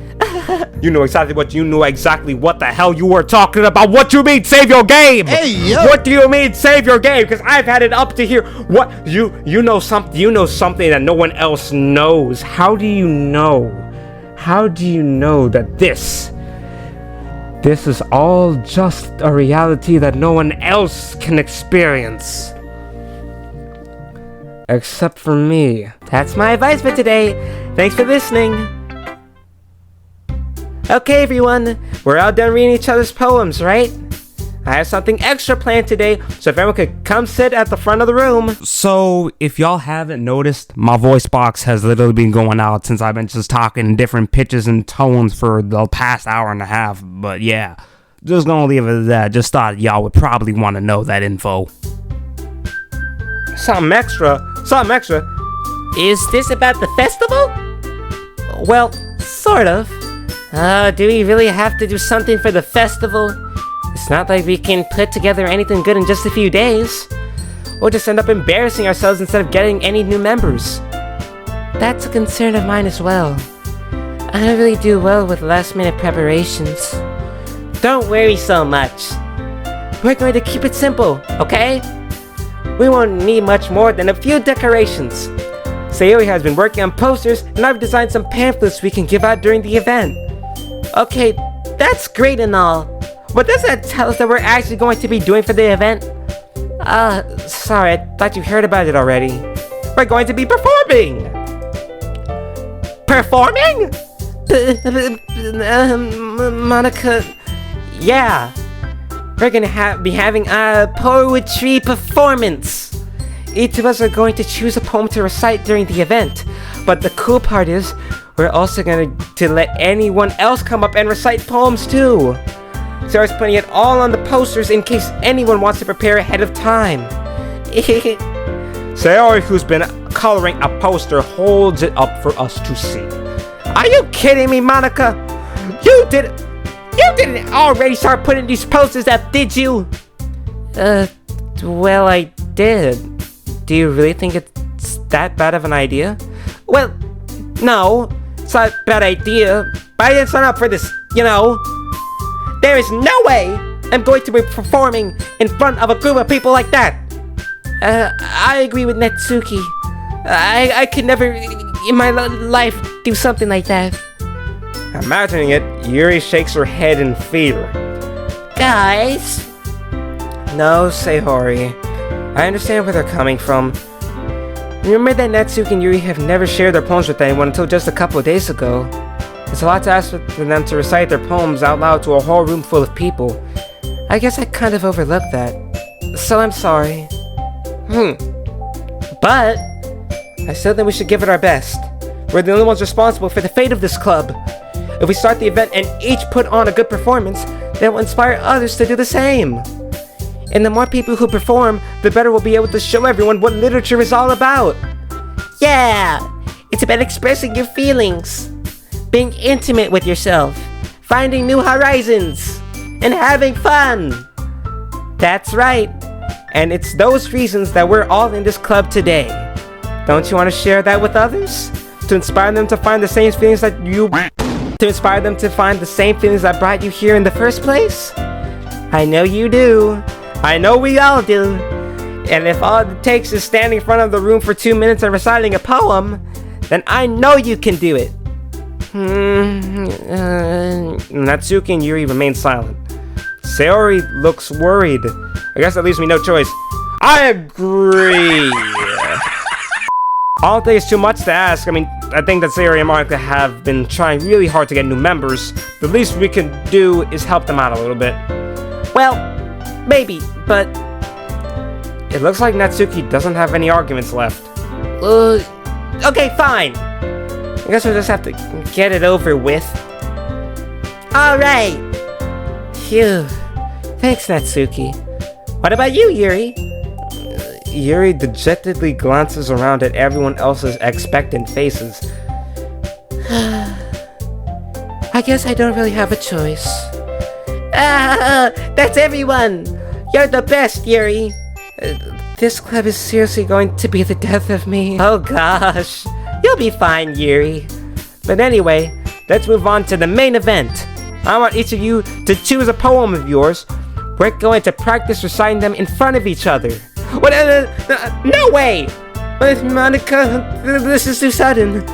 You know exactly what the hell you were talking about. What you mean, save your game? Hey, yo. What do you mean, save your game? Because I've had it up to here. What? You know something that no one else knows. How do you know? How do you know that this is all just a reality that no one else can experience? Except for me. That's my advice for today. Thanks for listening. Okay, everyone, we're all done reading each other's poems, right? I have something extra planned today, so if everyone could come sit at the front of the room. So, if y'all haven't noticed, my voice box has literally been going out since I've been just talking in different pitches and tones for the past hour and a half. But yeah, just gonna leave it at that. Just thought y'all would probably want to know that info. Something extra. Is this about the festival? Well, sort of. Do we really have to do something for the festival? It's not like we can put together anything good in just a few days. We'll just end up embarrassing ourselves instead of getting any new members. That's a concern of mine as well. I don't really do well with last-minute preparations. Don't worry so much. We're going to keep it simple, okay? We won't need much more than a few decorations. Sayori has been working on posters, and I've designed some pamphlets we can give out during the event. Okay, that's great and all. What does that tell us that we're actually going to be doing for the event? Sorry, I thought you heard about it already. We're going to be performing! Performing? Monica... Yeah. We're gonna be having a poetry performance. Each of us are going to choose a poem to recite during the event. But the cool part is, we're also going to let anyone else come up and recite poems too. Sarah's putting it all on the posters in case anyone wants to prepare ahead of time. Sayori, who's been coloring a poster, holds it up for us to see. Are you kidding me, Monica? You didn't already start putting these posters up, did you? Well, I did. Do you really think it's that bad of an idea? Well, no, it's not a bad idea, but I didn't sign up for this, you know. There is no way I'm going to be performing in front of a group of people like that. I agree with Natsuki. I could never in my life do something like that. Imagining it, Yuri shakes her head in fear. Guys? No, Sayori. I understand where they're coming from. Remember that Natsuki and Yuri have never shared their poems with anyone until just a couple of days ago. It's a lot to ask for them to recite their poems out loud to a whole room full of people. I guess I kind of overlooked that. So I'm sorry. But I still think we should give it our best. We're the only ones responsible for the fate of this club. If we start the event and each put on a good performance, that will inspire others to do the same. And the more people who perform, the better we'll be able to show everyone what literature is all about. Yeah, it's about expressing your feelings, being intimate with yourself, finding new horizons, and having fun. That's right. And it's those reasons that we're all in this club today. Don't you want to share that with others? To inspire them to find the same feelings that brought you here in the first place? I know you do. I know we all do. And if all it takes is standing in front of the room for 2 minutes and reciting a poem, then I know you can do it. Natsuki and Yuri remain silent. Sayori looks worried. I guess that leaves me no choice. I agree. I don't think it's too much to ask. I mean, I think that Sayori and Monica have been trying really hard to get new members. The least we can do is help them out a little bit. Well, maybe, but it looks like Natsuki doesn't have any arguments left. Okay, fine. I guess we'll just have to get it over with. Alright. Phew. Thanks, Natsuki. What about you, Yuri? Yuri dejectedly glances around at everyone else's expectant faces. I guess I don't really have a choice. That's everyone! You're the best, Yuri! This club is seriously going to be the death of me. Oh gosh. You'll be fine, Yuri. But anyway, let's move on to the main event. I want each of you to choose a poem of yours. We're going to practice reciting them in front of each other. What? No way! Monica, this is too sudden.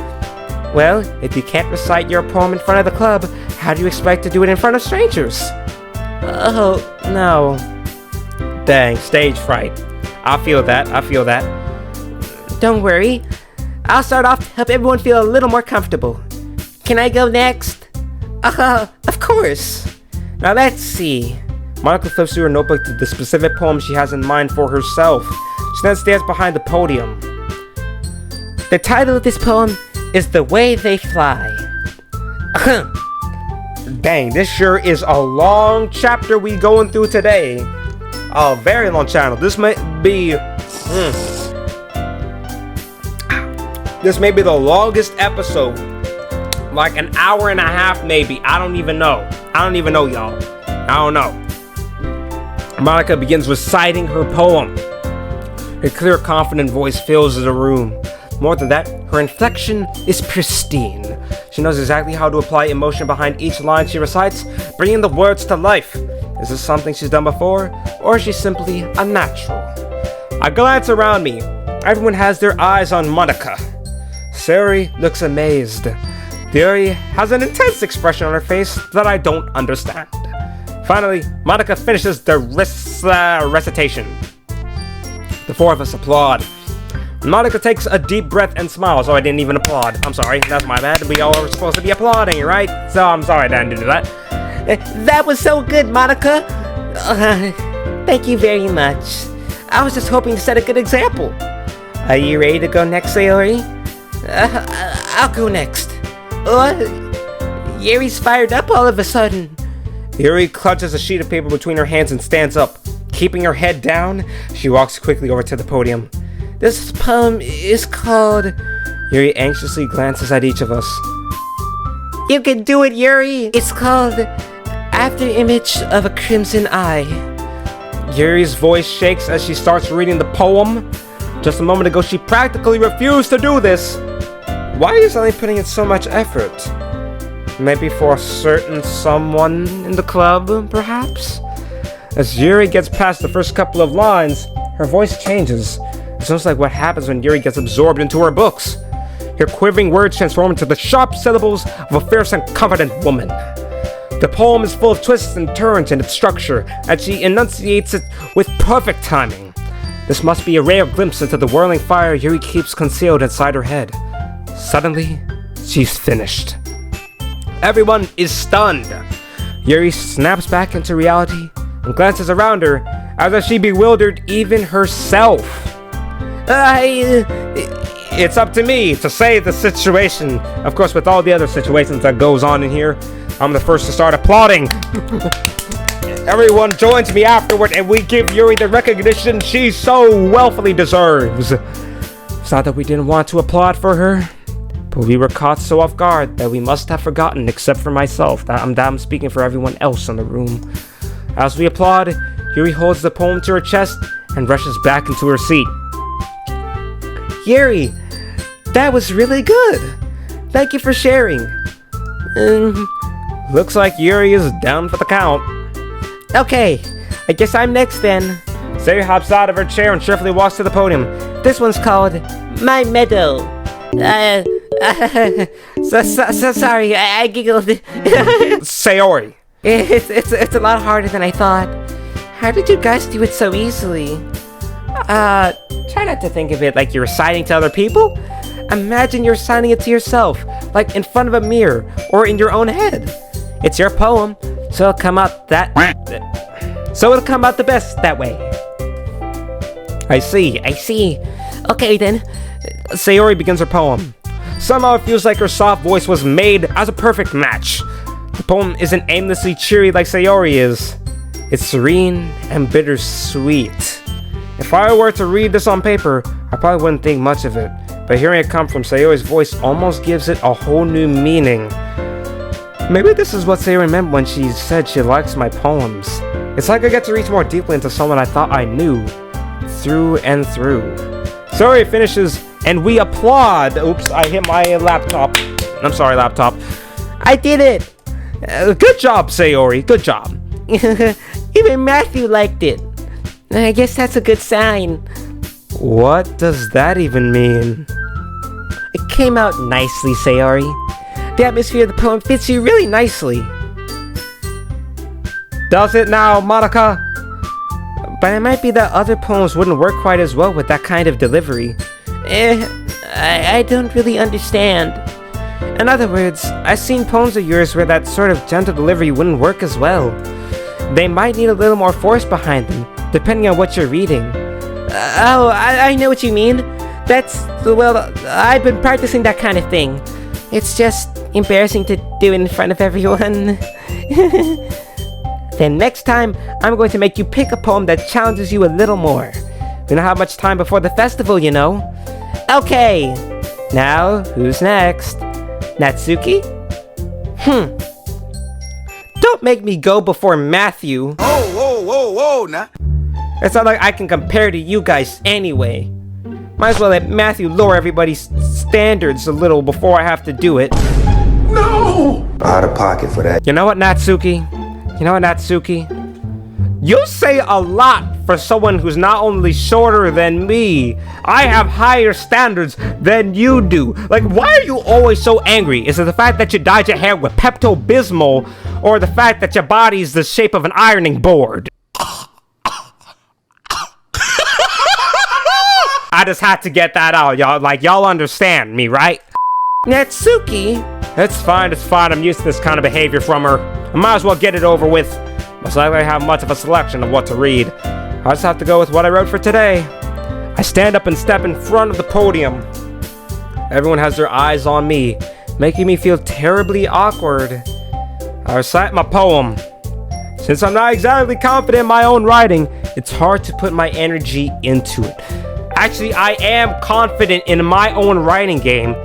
Well, if you can't recite your poem in front of the club, how do you expect to do it in front of strangers? Oh, no. Dang, stage fright. I feel that. Don't worry. I'll start off to help everyone feel a little more comfortable. Can I go next? Of course. Now let's see. Monica flips through her notebook to the specific poem she has in mind for herself. She then stands behind the podium. The title of this poem is The Way They Fly. Dang, this sure is a long chapter we going through today. A very long chapter. This may be the longest episode. Like an hour and a half maybe. I don't even know, y'all. I don't know. Monica begins reciting her poem. Her clear, confident voice fills the room. More than that, her inflection is pristine. She knows exactly how to apply emotion behind each line she recites, bringing the words to life. Is this something she's done before, or is she simply a natural? I glance around me. Everyone has their eyes on Monica. Sayori looks amazed. Yuri has an intense expression on her face that I don't understand. Finally, Monica finishes the recitation. The four of us applaud. Monica takes a deep breath and smiles. Oh, I didn't even applaud. I'm sorry, that's my bad. We all were supposed to be applauding, right? So I'm sorry I didn't do that. That was so good, Monica. Thank you very much. I was just hoping to set a good example. Are you ready to go next, Sayori? I'll go next. Yuri's fired up all of a sudden. Yuri clutches a sheet of paper between her hands and stands up. Keeping her head down, she walks quickly over to the podium. This poem is called... Yuri anxiously glances at each of us. You can do it, Yuri! It's called After Image of a Crimson Eye. Yuri's voice shakes as she starts reading the poem. Just a moment ago, she practically refused to do this. Why are you suddenly putting in so much effort? Maybe for a certain someone in the club, perhaps? As Yuri gets past the first couple of lines, her voice changes. It sounds like what happens when Yuri gets absorbed into her books. Her quivering words transform into the sharp syllables of a fierce and confident woman. The poem is full of twists and turns in its structure, and she enunciates it with perfect timing. This must be a rare glimpse into the whirling fire Yuri keeps concealed inside her head. Suddenly, she's finished. Everyone is stunned. Yuri snaps back into reality and glances around her as if she bewildered even herself. It's up to me to save the situation. Of course, with all the other situations that goes on in here, I'm the first to start applauding. Everyone joins me afterward and we give Yuri the recognition she so wealthily deserves. It's not that we didn't want to applaud for her, but we were caught so off guard that we must have forgotten, except for myself, that I'm speaking for everyone else in the room. As we applaud, Yuri holds the poem to her chest and rushes back into her seat. Yuri, that was really good. Thank you for sharing. Looks like Yuri is down for the count. Okay, I guess I'm next then. Sayori hops out of her chair and cheerfully walks to the podium. This one's called My Meadow. Sorry, I giggled. Sayori. It's a lot harder than I thought. How did you guys do it so easily? Try not to think of it like you're reciting to other people. Imagine you're reciting it to yourself, like in front of a mirror or in your own head. It's your poem, so it'll come out the best that way. I see. Okay then. Sayori begins her poem. Somehow it feels like her soft voice was made as a perfect match. The poem isn't aimlessly cheery like Sayori is. It's serene and bittersweet. If I were to read this on paper, I probably wouldn't think much of it, but hearing it come from Sayori's voice almost gives it a whole new meaning. Maybe this is what Sayori meant when she said she likes my poems. It's like I get to reach more deeply into someone I thought I knew. through and through. Sayori finishes, and we applaud. Oops, I hit my laptop. I'm sorry, laptop. I did it! Good job, Sayori. Good job. Even Matthew liked it. I guess that's a good sign. What does that even mean? It came out nicely, Sayori. The atmosphere of the poem fits you really nicely. Does it now, Monica? But it might be that other poems wouldn't work quite as well with that kind of delivery. I don't really understand. In other words, I've seen poems of yours where that sort of gentle delivery wouldn't work as well. They might need a little more force behind them, depending on what you're reading. I know what you mean. Well, I've been practicing that kind of thing. It's just embarrassing to do it in front of everyone. Then next time, I'm going to make you pick a poem that challenges you a little more. We don't have much time before the festival, you know. Okay, now who's next? Natsuki? Don't make me go before Matthew. Whoa, now. It's not like I can compare to you guys anyway. Might as well let Matthew lower everybody's standards a little before I have to do it. No! Out of pocket for that. You know what, Natsuki? You say a lot for someone who's not only shorter than me. I have higher standards than you do. Like, why are you always so angry? Is it the fact that you dyed your hair with Pepto-Bismol, or the fact that your body's the shape of an ironing board? I just had to get that out, y'all. Like, y'all understand me, right? Natsuki? It's fine. I'm used to this kind of behavior from her. I might as well get it over with. Most likely I have much of a selection of what to read. I just have to go with what I wrote for today. I stand up and step in front of the podium. Everyone has their eyes on me, making me feel terribly awkward. I recite my poem. Since I'm not exactly confident in my own writing, it's hard to put my energy into it. Actually, I am confident in my own writing game.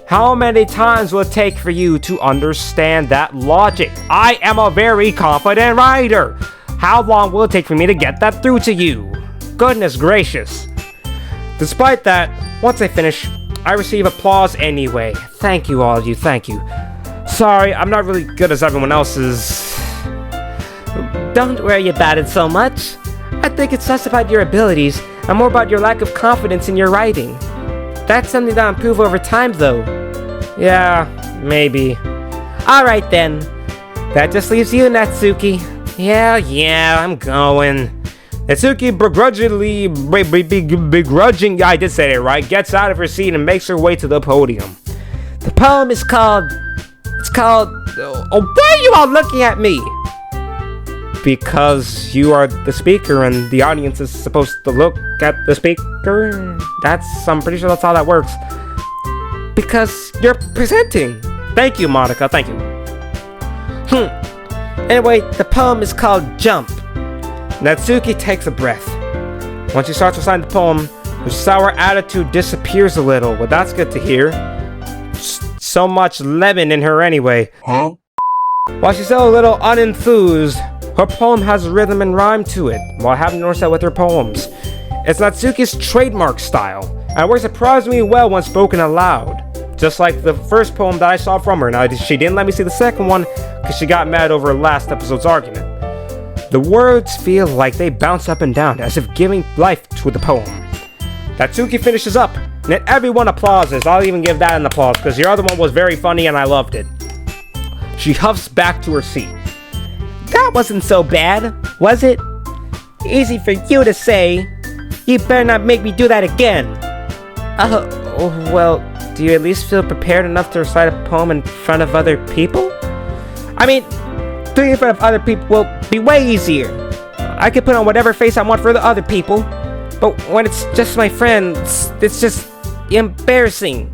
How many times will it take for you to understand that logic? I am a very confident writer. How long will it take for me to get that through to you? Goodness gracious. Despite that, once I finish, I receive applause anyway. Thank you, all of you, thank you. Sorry, I'm not really good as everyone else is. Don't worry about it so much. I think it's less about your abilities and more about your lack of confidence in your writing. That's something that'll improve over time, though. Yeah, maybe. Alright then. That just leaves you, Natsuki. Yeah, I'm going. Natsuki begrudging, I did say it right, gets out of her seat and makes her way to the podium. The poem is called... why are you all looking at me? Because you are the speaker and the audience is supposed to look at the speaker? I'm pretty sure that's how that works. Because you're presenting. Thank you, Monica, thank you. Anyway, the poem is called Jump. Natsuki takes a breath. Once she starts reciting the poem, her sour attitude disappears a little. Well, that's good to hear. So much lemon in her anyway. Huh? While she's still a little unenthused, her poem has rhythm and rhyme to it. Well, I haven't noticed that with her poems. It's Natsuki's trademark style, and it works surprisingly well when spoken aloud. Just like the first poem that I saw from her. Now, she didn't let me see the second one because she got mad over last episode's argument. The words feel like they bounce up and down as if giving life to the poem. Natsuki finishes up, and everyone applauses. I'll even give that an applause because your other one was very funny and I loved it. She huffs back to her seat. That wasn't so bad, was it? Easy for you to say. You better not make me do that again. Well, do you at least feel prepared enough to recite a poem in front of other people? I mean, doing it in front of other people will be way easier. I can put on whatever face I want for the other people. But when it's just my friends, it's just embarrassing.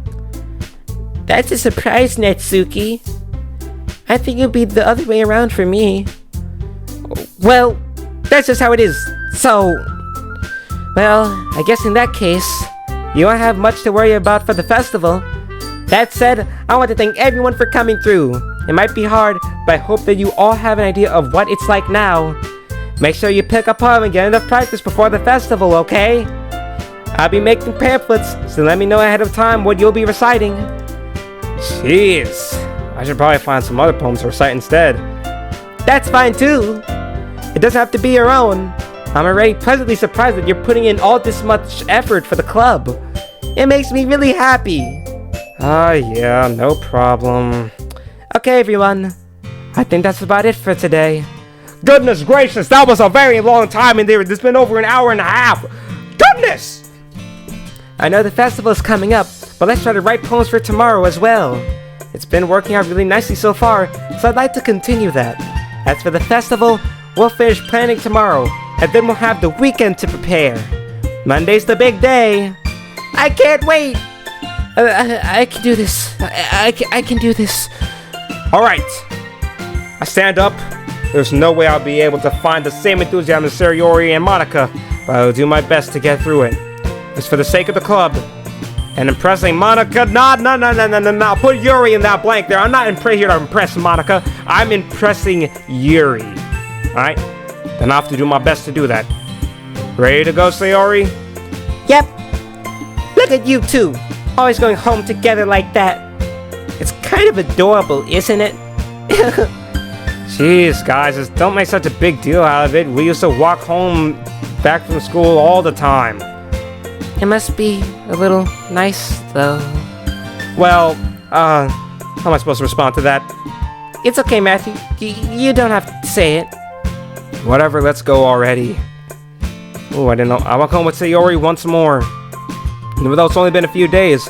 That's a surprise, Natsuki. I think it'd be the other way around for me. Well, that's just how it is. So, well, I guess in that case, you won't have much to worry about for the festival. That said, I want to thank everyone for coming through. It might be hard, but I hope that you all have an idea of what it's like now. Make sure you pick up home and get enough practice before the festival, okay? I'll be making pamphlets, so let me know ahead of time what you'll be reciting. Jeez. I should probably find some other poems to recite instead. That's fine too. It doesn't have to be your own. I'm already pleasantly surprised that you're putting in all this much effort for the club. It makes me really happy. Yeah, no problem. Okay, everyone. I think that's about it for today. Goodness gracious, that was a very long time in there. It's been over an hour and a half. Goodness! I know the festival is coming up, but let's try to write poems for tomorrow as well. It's been working out really nicely so far, so I'd like to continue that. As for the festival, we'll finish planning tomorrow, and then we'll have the weekend to prepare. Monday's the big day. I can't wait. I can do this. I can do this. Alright. I stand up. There's no way I'll be able to find the same enthusiasm as Sayori and Monica, but I'll do my best to get through it. It's for the sake of the club. And impressing Monica. No. Put Yuri in that blank there. I'm not here to impress Monica. I'm impressing Yuri. Alright? Then I have to do my best to do that. Ready to go, Sayori? Yep. Look at you two. Always going home together like that. It's kind of adorable, isn't it? Jeez, guys, just don't make such a big deal out of it. We used to walk home back from school all the time. It must be a little nice, though. Well, how am I supposed to respond to that? It's okay, Matthew. You don't have to say it. Whatever, let's go already. Oh, I didn't know. I walk home with Sayori once more. Even though it's only been a few days,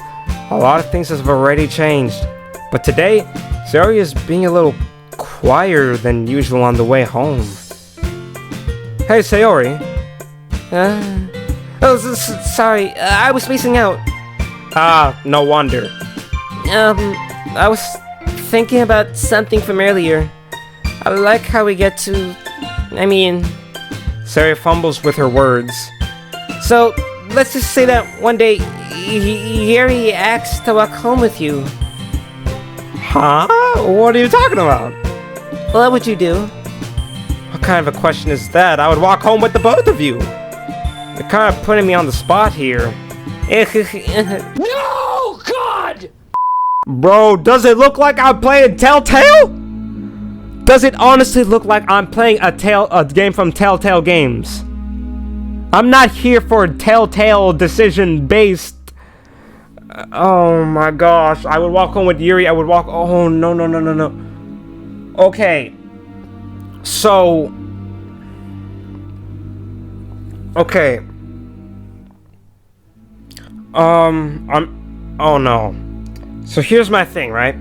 a lot of things have already changed. But today, Sayori is being a little quieter than usual on the way home. Hey, Sayori. Sorry. I was spacing out. Ah, no wonder. I was thinking about something from earlier. I like how we get to... Sayori fumbles with her words. So, let's just say that one day, Yuri asks to walk home with you. Huh? What are you talking about? Well, what would you do? What kind of a question is that? I would walk home with the both of you. You're kind of putting me on the spot here. No, God! Bro, does it look like I'm playing Telltale? Does it honestly look like I'm playing a game from Telltale Games? I'm not here for Telltale decision-based. Oh my gosh, I would walk home with Yuri. Oh, no. Okay. So... Okay. Oh no. So here's my thing, right?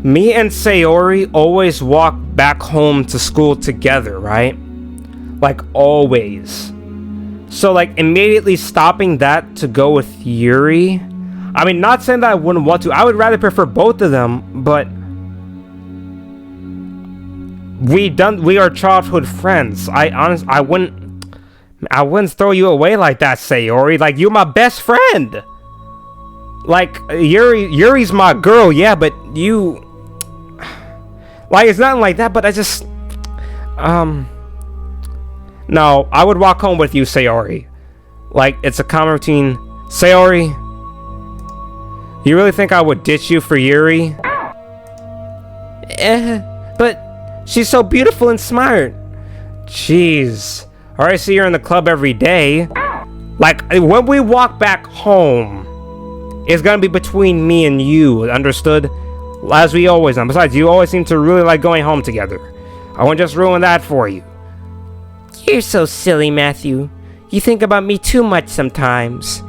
Me and Sayori always walk back home to school together, right? Like, always. So, like, immediately stopping that to go with Yuri... I mean, not saying that I wouldn't want to. I would rather prefer both of them, but... We are childhood friends. I wouldn't throw you away like that, Sayori. Like, you're my best friend. Like, Yuri's my girl, yeah, but you... Like, it's nothing like that, but I just... No, I would walk home with you, Sayori. Like, it's a common routine. Sayori, you really think I would ditch you for Yuri? But she's so beautiful and smart. Jeez. I already see her in the club every day. Like, when we walk back home, it's gonna be between me and you, understood? As we always do. Besides, you always seem to really like going home together. I won't just ruin that for you. You're so silly, Matthew. You think about me too much sometimes.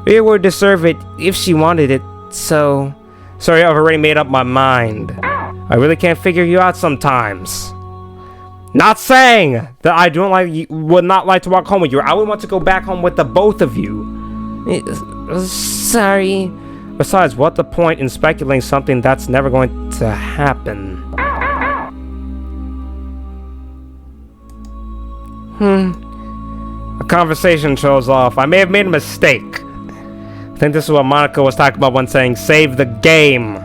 Rhea would deserve it if she wanted it, so... Sorry, I've already made up my mind. I really can't figure you out sometimes. Not saying that I would not like to walk home with you. I would want to go back home with the both of you. Sorry. Besides, what's the point in speculating something that's never going to happen? A conversation shows off. I may have made a mistake. I think this is what Monica was talking about when saying, save the game.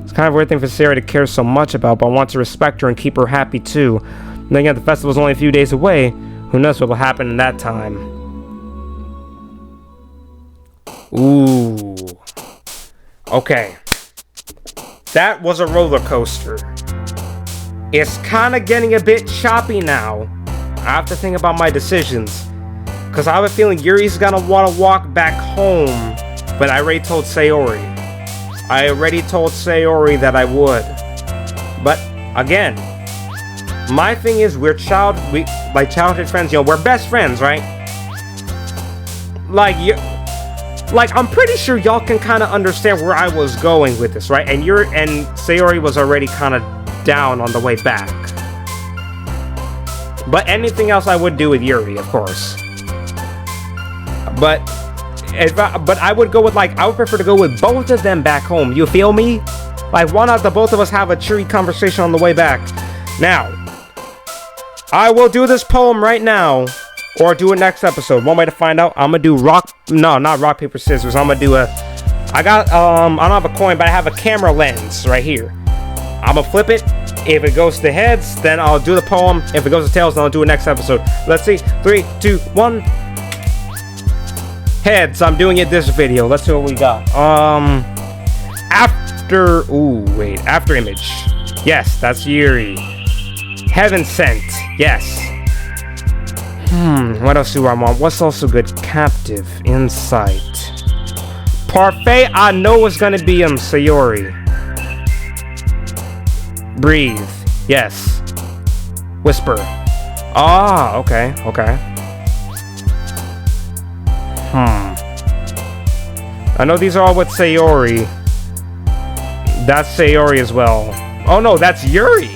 It's kind of a weird thing for Sarah to care so much about, but I want to respect her and keep her happy too. Then again, the festival's only a few days away. Who knows what will happen in that time? Ooh. Okay. That was a roller coaster. It's kind of getting a bit choppy now. I have to think about my decisions. Because I have a feeling Yuri's gonna want to walk back home. But I already told Sayori. That I would. But, again, my thing is we're childhood friends, we're best friends, right? Like I'm pretty sure y'all can kind of understand where I was going with this, right? And Sayori was already kind of down on the way back. But anything else I would do with Yuri, of course. But I would go with I would prefer to go with both of them back home. You feel me? Like, why not the both of us have a cheery conversation on the way back? Now, I will do this poem right now, or do it next episode. One way to find out, I'm gonna do not rock, paper, scissors. I'm gonna do I don't have a coin, but I have a camera lens right here. I'm gonna flip it. If it goes to heads, then I'll do the poem. If it goes to tails, then I'll do it next episode. Let's see. 3, 2, 1. Heads. I'm doing it this video. Let's see what we got. After image. Yes, that's Yuri. Heaven sent. Yes. What else do I want? What's also good? Captive. Insight. Parfait, I know it's gonna be Sayori. Breathe. Yes. Whisper. Ah, okay. I know these are all with Sayori. That's Sayori as well. Oh no, that's Yuri!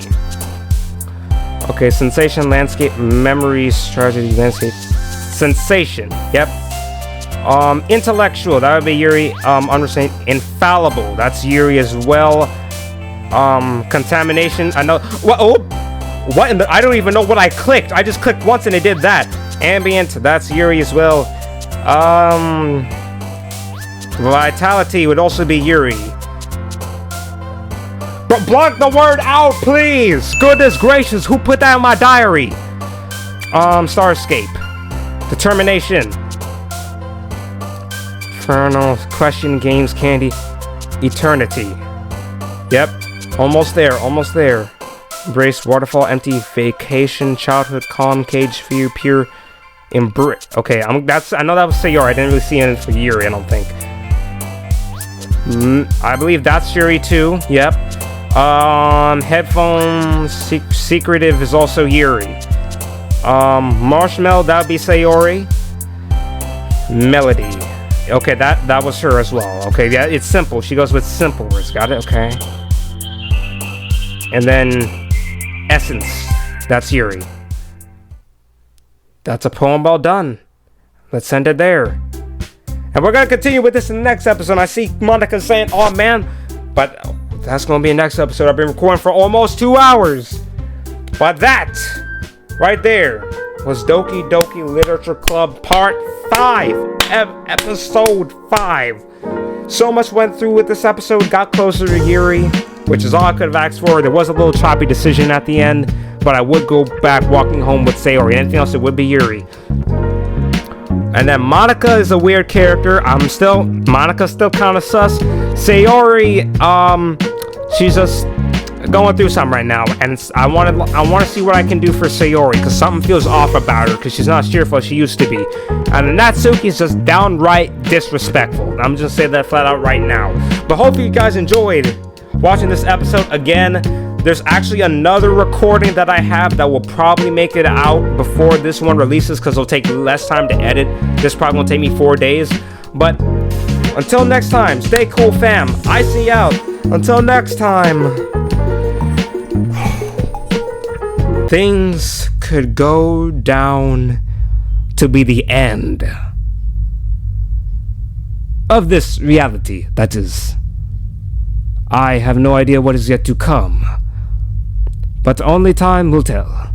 Okay, sensation, landscape, memories, tragedy, landscape. Sensation, yep. Intellectual, that would be Yuri. Understand, infallible, that's Yuri as well. Contamination, I know. What in the, I don't even know what I clicked. I just clicked once and it did that. Ambient, that's Yuri as well. Vitality would also be Yuri. But block the word out, please! Goodness gracious, who put that in my diary? Starscape. Determination. Infernal. Question, games, candy. Eternity. Yep. Almost there. Embrace, waterfall, empty, vacation, childhood, calm, cage, fear, pure, embrace. Okay, I know that was Sayori. I didn't really see anything for Yuri, I don't think. I believe that's Yuri too. Yep. Headphones, secretive is also Yuri. Marshmallow, that would be Sayori. Melody. Okay, that was her as well. Okay, yeah, it's simple. She goes with simple words. Got it? Okay. And then essence. That's Yuri. That's a poem well done. Let's send it there. And we're gonna continue with this in the next episode. I see Monica saying, "Oh man," but that's gonna be the next episode. I've been recording for almost 2 hours. But that right there was Doki Doki Literature Club Part 5, Episode 5. So much went through with this episode. Got closer to Yuri, which is all I could have asked for. There was a little choppy decision at the end, but I would go back walking home with Sayori. Anything else, it would be Yuri. And then Monica is a weird character. Monica's still kind of sus. Sayori, she's just going through something right now, and I want to see what I can do for Sayori, because something feels off about her, because she's not as cheerful as she used to be. And Natsuki is just downright disrespectful. I'm just saying that flat out right now. But hopefully you guys enjoyed watching this episode. Again, there's actually another recording that I have that will probably make it out before this one releases, because it'll take less time to edit. This probably won't take me 4 days. But until next time, stay cool, fam. I see you out. Until next time. Things could go down to be the end of this reality. That is, I have no idea what is yet to come, but only time will tell.